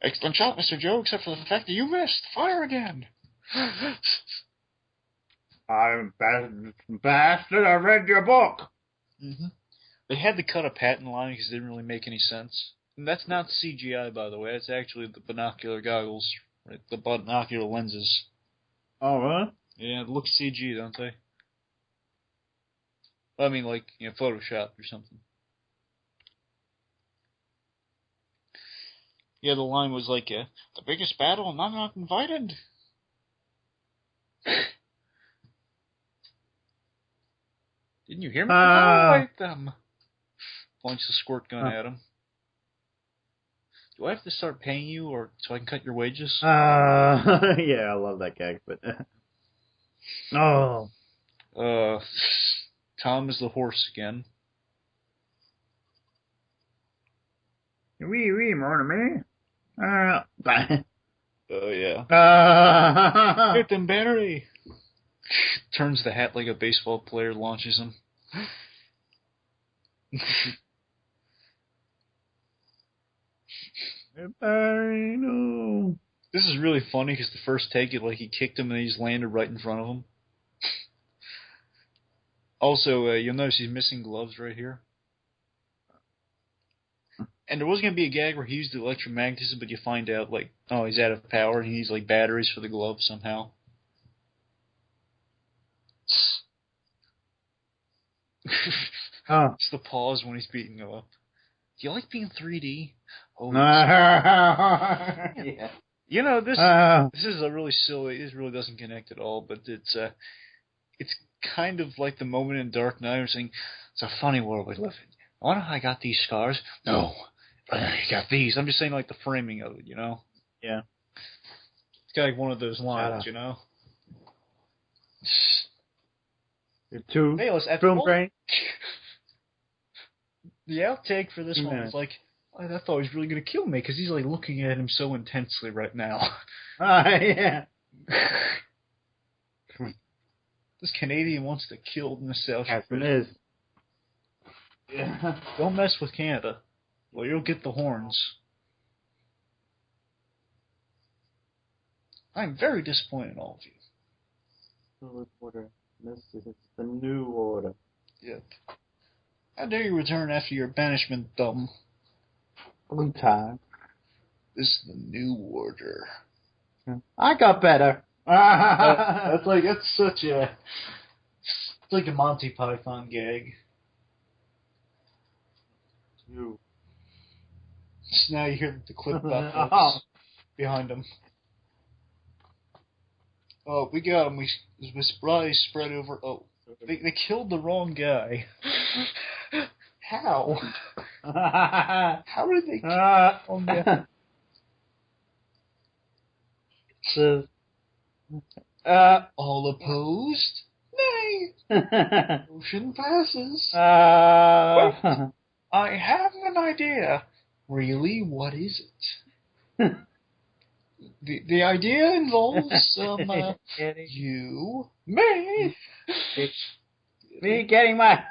Excellent shot, Mr. Joe, except for the fact that you missed. Fire again. I'm bastard. I read your book. Mm-hmm. They had to cut a patent line because it didn't really make any sense. And that's not CGI, by the way. That's actually the binocular goggles, right? The binocular lenses. Oh, really? Yeah, they look CG, don't they? I mean, like, Photoshop or something. Yeah, the line was like, the biggest battle and I'm not invited. Didn't you hear me? I like them. Points the squirt gun at him. Do I have to start paying you or so I can cut your wages? Yeah, I love that gag, but... Tom is the horse again. Oui, mon ami. Oh, yeah. Get them, Barry! Turns the hat like a baseball player, launches him. Barry, no. This is really funny because the first take, he kicked him and he just landed right in front of him. Also, you'll notice he's missing gloves right here. And there was going to be a gag where he used the electromagnetism, but you find out, he's out of power and he needs, batteries for the gloves somehow. It's the pause when he's beating him up. Do you like being 3D? Oh, yeah. This is a really silly. This really doesn't connect at all, but it's kind of like the moment in Dark Knight where saying it's a funny world we live in. I wonder how I got these scars. No, I got these. I'm just saying, the framing of it, Yeah. It's kind of one of those lines, Two. Hey, let's film brain. The outtake for this one is I thought he was really going to kill me because he's looking at him so intensely right now. Yeah. This Canadian wants to kill nostalgia. Yes, it is. Yeah. Don't mess with Canada. Well, you'll get the horns. I'm very disappointed in all of you. Order. This is the new order. Yep. How dare you return after your banishment, dumb? Blue time. This is the new order. I got better. That's such a... It's like a Monty Python gag. You. So now you hear the clip about behind him. Oh, we got him. We spread over. Oh, they killed the wrong guy. How? How did they kill the wrong guy? All opposed? Nay. Motion passes. Wait, I have an idea. Really? What is it? The idea involves me. Me getting my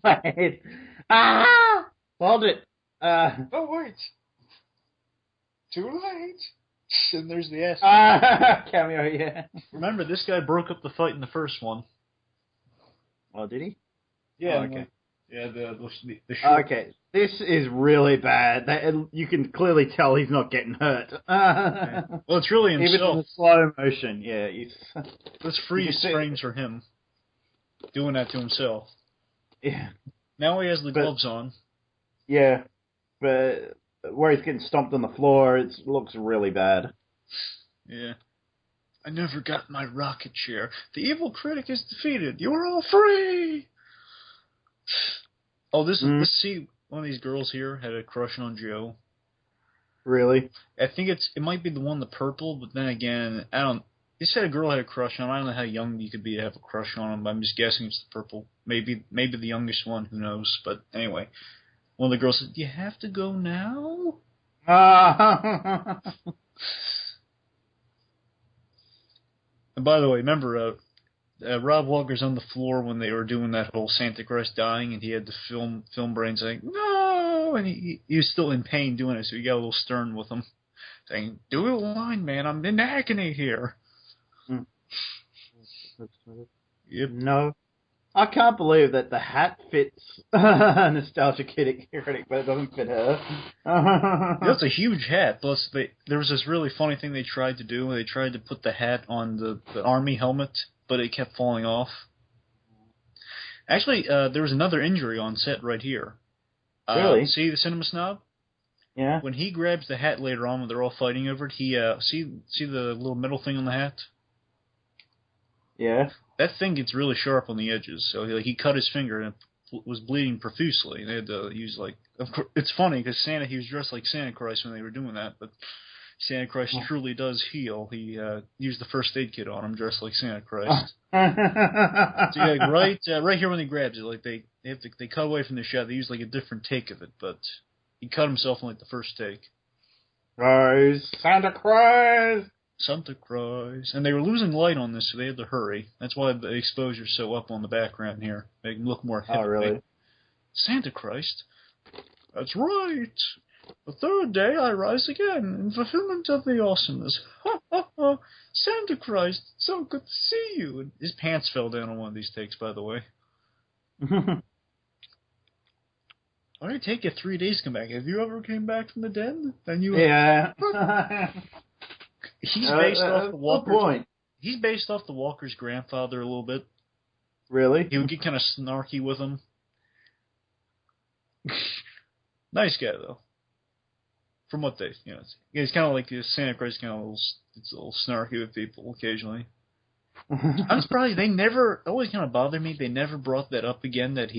head. Ah! Hold it. Oh wait, too late. And there's the ass. Cameo, yeah. Remember, this guy broke up the fight in the first one. Oh, did he? Yeah. Oh, okay. Yeah, the short. Okay, this is really bad. You can clearly tell he's not getting hurt. Okay. Well, it's really himself. Even in the slow motion, yeah. Let's freeze frames for him doing that to himself. Yeah. Now he has the gloves on. Yeah, but where he's getting stomped on the floor, it looks really bad. Yeah. I never got my rocket share. The evil critic is defeated. You are all free! Oh, see, one of these girls here had a crush on Joe. Really? I think it might be the one, the purple, but then again, I don't. They said a girl had a crush on him. I don't know how young you could be to have a crush on him, but I'm just guessing it's the purple. Maybe the youngest one, who knows? But anyway, one of the girls said, "Do you have to go now?" And by the way, remember, Rob Walker's on the floor when they were doing that whole Santa Christ dying, and he had the film brain saying, "No!" And he was still in pain doing it, so he got a little stern with him, saying, "Do a line, man. I'm in agony here." Yep. No. I can't believe that the hat fits Nostalgia Critic, but it doesn't fit her. That's a huge hat. Plus, there was this really funny thing they tried to do. They tried to put the hat on the army helmet, but it kept falling off. Actually, there was another injury on set right here. Really? See the Cinema Snob? Yeah. When he grabs the hat later on when they're all fighting over it, he see the little metal thing on the hat? Yeah. That thing gets really sharp on the edges, so he cut his finger and it was bleeding profusely. They had to use of course, it's funny because he was dressed like Santa Christ when they were doing that, but Santa Christ truly does heal. He used the first aid kit on him, dressed like Santa Christ. So yeah, right here when he grabs it, like they cut away from the shot. They use like a different take of it, but he cut himself in like the first take. Rise, Santa Christ! Santa Claus. And they were losing light on this, so they had to hurry. That's why the exposure's so up on the background here. Make them look more heavy. Oh, really? Santa Christ? That's right. The third day I rise again, in fulfillment of the awesomeness. Ha ha ha! Santa Christ, so good to see you. And his pants fell down on one of these takes, by the way. Why did it take you 3 days to come back? Have you ever came back from the dead? Then you Yeah. He's based off the Walker's. Point. He's based off the Walker's grandfather a little bit. Really? He would get kind of snarky with him. Nice guy though. From what they, he's kind of like Santa Christ, kind of a little snarky with people occasionally. I'm surprised they never. It always kind of bothered me. They never brought that up again. That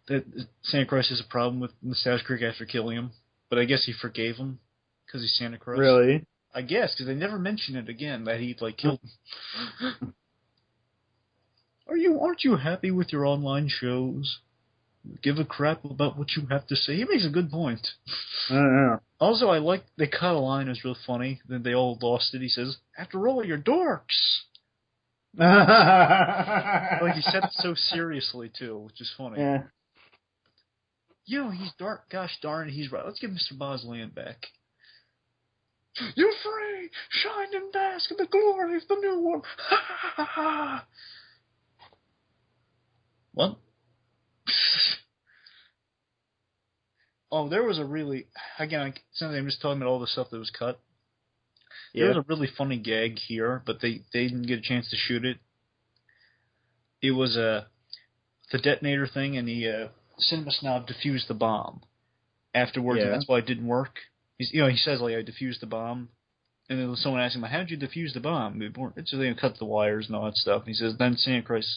that Santa Christ has a problem with Nostalgia Critic after killing him. But I guess he forgave him because he's Santa Christ. Really? I guess, because they never mention it again, that he, killed him. Aren't you happy with your online shows? Give a crap about what you have to say. He makes a good point. Yeah. Also, I like, they cut a line that was real funny, then they all lost it. He says, "After all, you're dorks." He said it so seriously, too, which is funny. Yeah. He's dark. Gosh darn it, he's right. Let's give Mr. Boslian back. You're free! Shine and bask in the glory of the new one! Ha ha ha ha! What? Oh, there was a really... Again, I'm just talking about all the stuff that was cut. Yeah. There was a really funny gag here, but they didn't get a chance to shoot it. It was the detonator thing, and the Cinema Snob defused the bomb afterwards, and that's why it didn't work. He says, I defused the bomb. And then someone asked him, "How did you defuse the bomb?" So they cut the wires and all that stuff. And he says, then Santa Christ,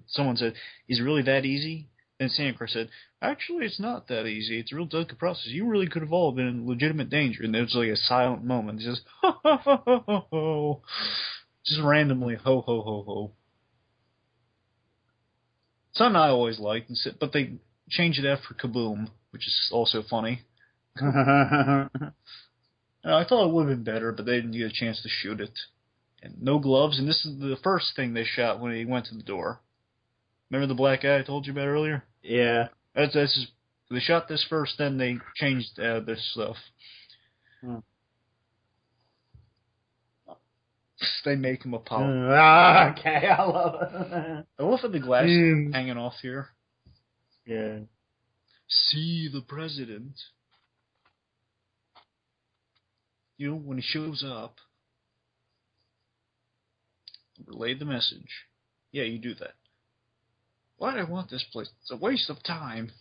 someone said, "Is it really that easy?" And Santa Christ said, "Actually, it's not that easy. It's a real delicate process. You really could have all been in legitimate danger." And there was a silent moment. He says, "Ho, ho, ho, ho, ho, ho." Just randomly, ho, ho, ho, ho. Something I always liked, but they changed it after Kaboom, which is also funny. I thought it would have been better, but they didn't get a chance to shoot it. And no gloves, and this is the first thing they shot when he went to the door. Remember the black guy I told you about earlier? Yeah. That's just, they shot this first, then they changed this stuff. Hmm. They make him a power. Okay, I love it. I love the glass hanging off here. Yeah. See the president. You know, when he shows up, relay the message. Yeah, you do that. Why do I want this place? It's a waste of time.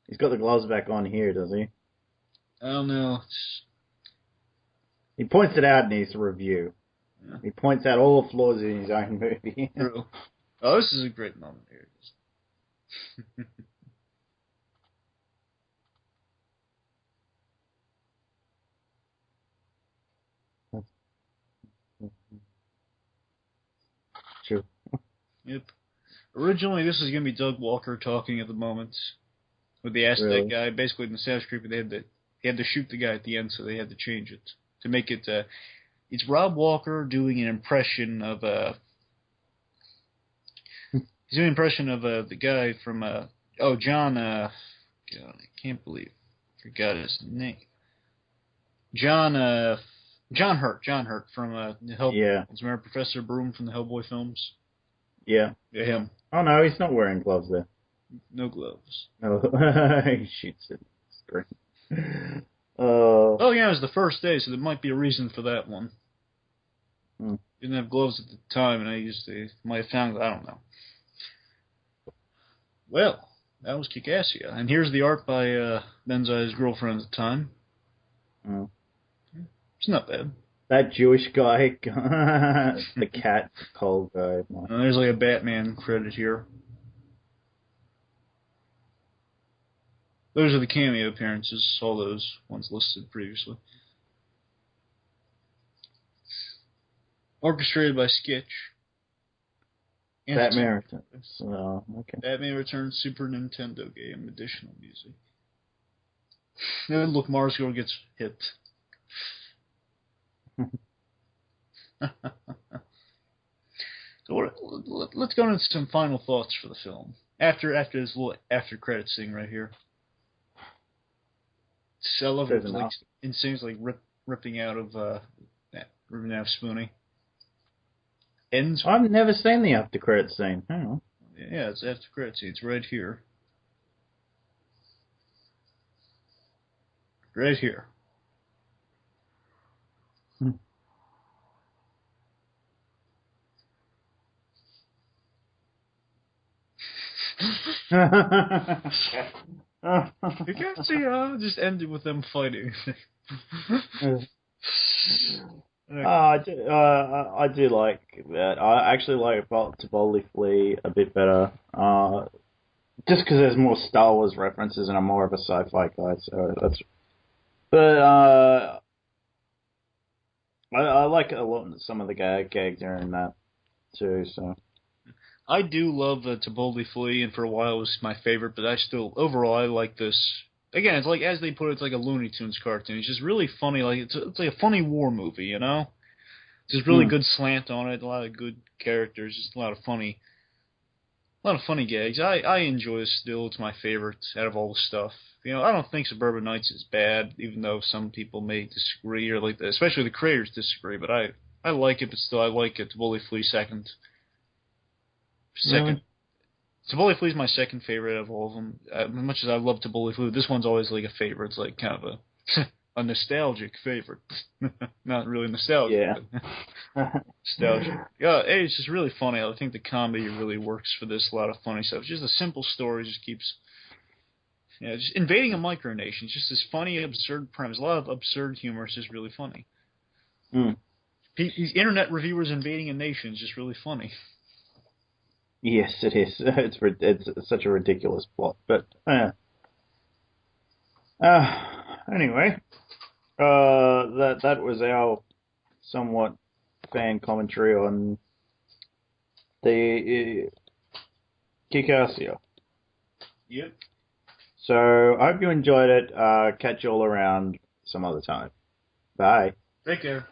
He's got the gloves back on here, does he? I don't know. He points it out in his review. Yeah. He points out all the flaws in his own movie. True. Oh, this is a great moment here. True. Yep. Originally, this is going to be Doug Walker talking at the moment with the Aztec guy. Basically, in the Savage Creeper, they had to shoot the guy at the end, so they had to change it to make it. It's Rob Walker doing an impression of he's doing an impression of the guy from John. God, I can't believe I forgot his name. John Hurt from Hellboy. Yeah. Remember Professor Broom from the Hellboy films? Yeah. Yeah, him. Oh no, he's not wearing gloves there. No gloves. Oh, he shoots it. It's great. Oh yeah, it was the first day, so there might be a reason for that one. Didn't have gloves at the time, and they might have found it. I don't know. Well, that was Kickassia, and here's the art by Benzai's girlfriend at the time. It's not bad. That Jewish guy, the cat, cold guy. And there's like a Batman credit here. Those are the cameo appearances, all those ones listed previously. Orchestrated by Sketch. Batman Returns. Oh, okay. Batman Returns Super Nintendo game, additional music. And look, Mars Girl gets hit. So let's go into some final thoughts for the film after this little after credits thing right here. I love it. Like insane, like ripping out of Spoonie. Ends. I've never seen the after credits scene. Hang on. Yeah, it's after credits scene. It's right here. Right here. Kickassia just ended with them fighting. I do like that. I actually like To Boldly Flee a bit better. Just because there's more Star Wars references and I'm more of a sci-fi guy, so that's. But I like a lot some of the gags are in that too. So. I do love To Boldly Flee, and for a while it was my favorite, but overall, I like this. Again, it's like, as they put it, it's like a Looney Tunes cartoon. It's just really funny, like, it's like a funny war movie, you know? Just really good slant on it, a lot of good characters, just a lot of funny gags. I enjoy this still, it's my favorite out of all the stuff. You know, I don't think Suburban Nights is bad, even though some people may disagree, or like, especially the creators disagree, but I like it, but still, I like it. To Boldly Flee second. To Boldly Flee is my second favorite of all of them. As much as I love To Boldly Flee, this one's always like a favorite. It's like kind of a nostalgic favorite. Not really nostalgic. Yeah. But nostalgic. Yeah, it's just really funny. I think the comedy really works for this. A lot of funny stuff. It's just a simple story. Just keeps. Yeah, just invading a micronation. It's just this funny, absurd premise. A lot of absurd humor. It's just really funny. These internet reviewers invading a nation is just really funny. Yes, it is. It's such a ridiculous plot, but anyway, that was our somewhat fan commentary on the Kickassia. Yep. So I hope you enjoyed it. Catch you all around some other time. Bye. Take care.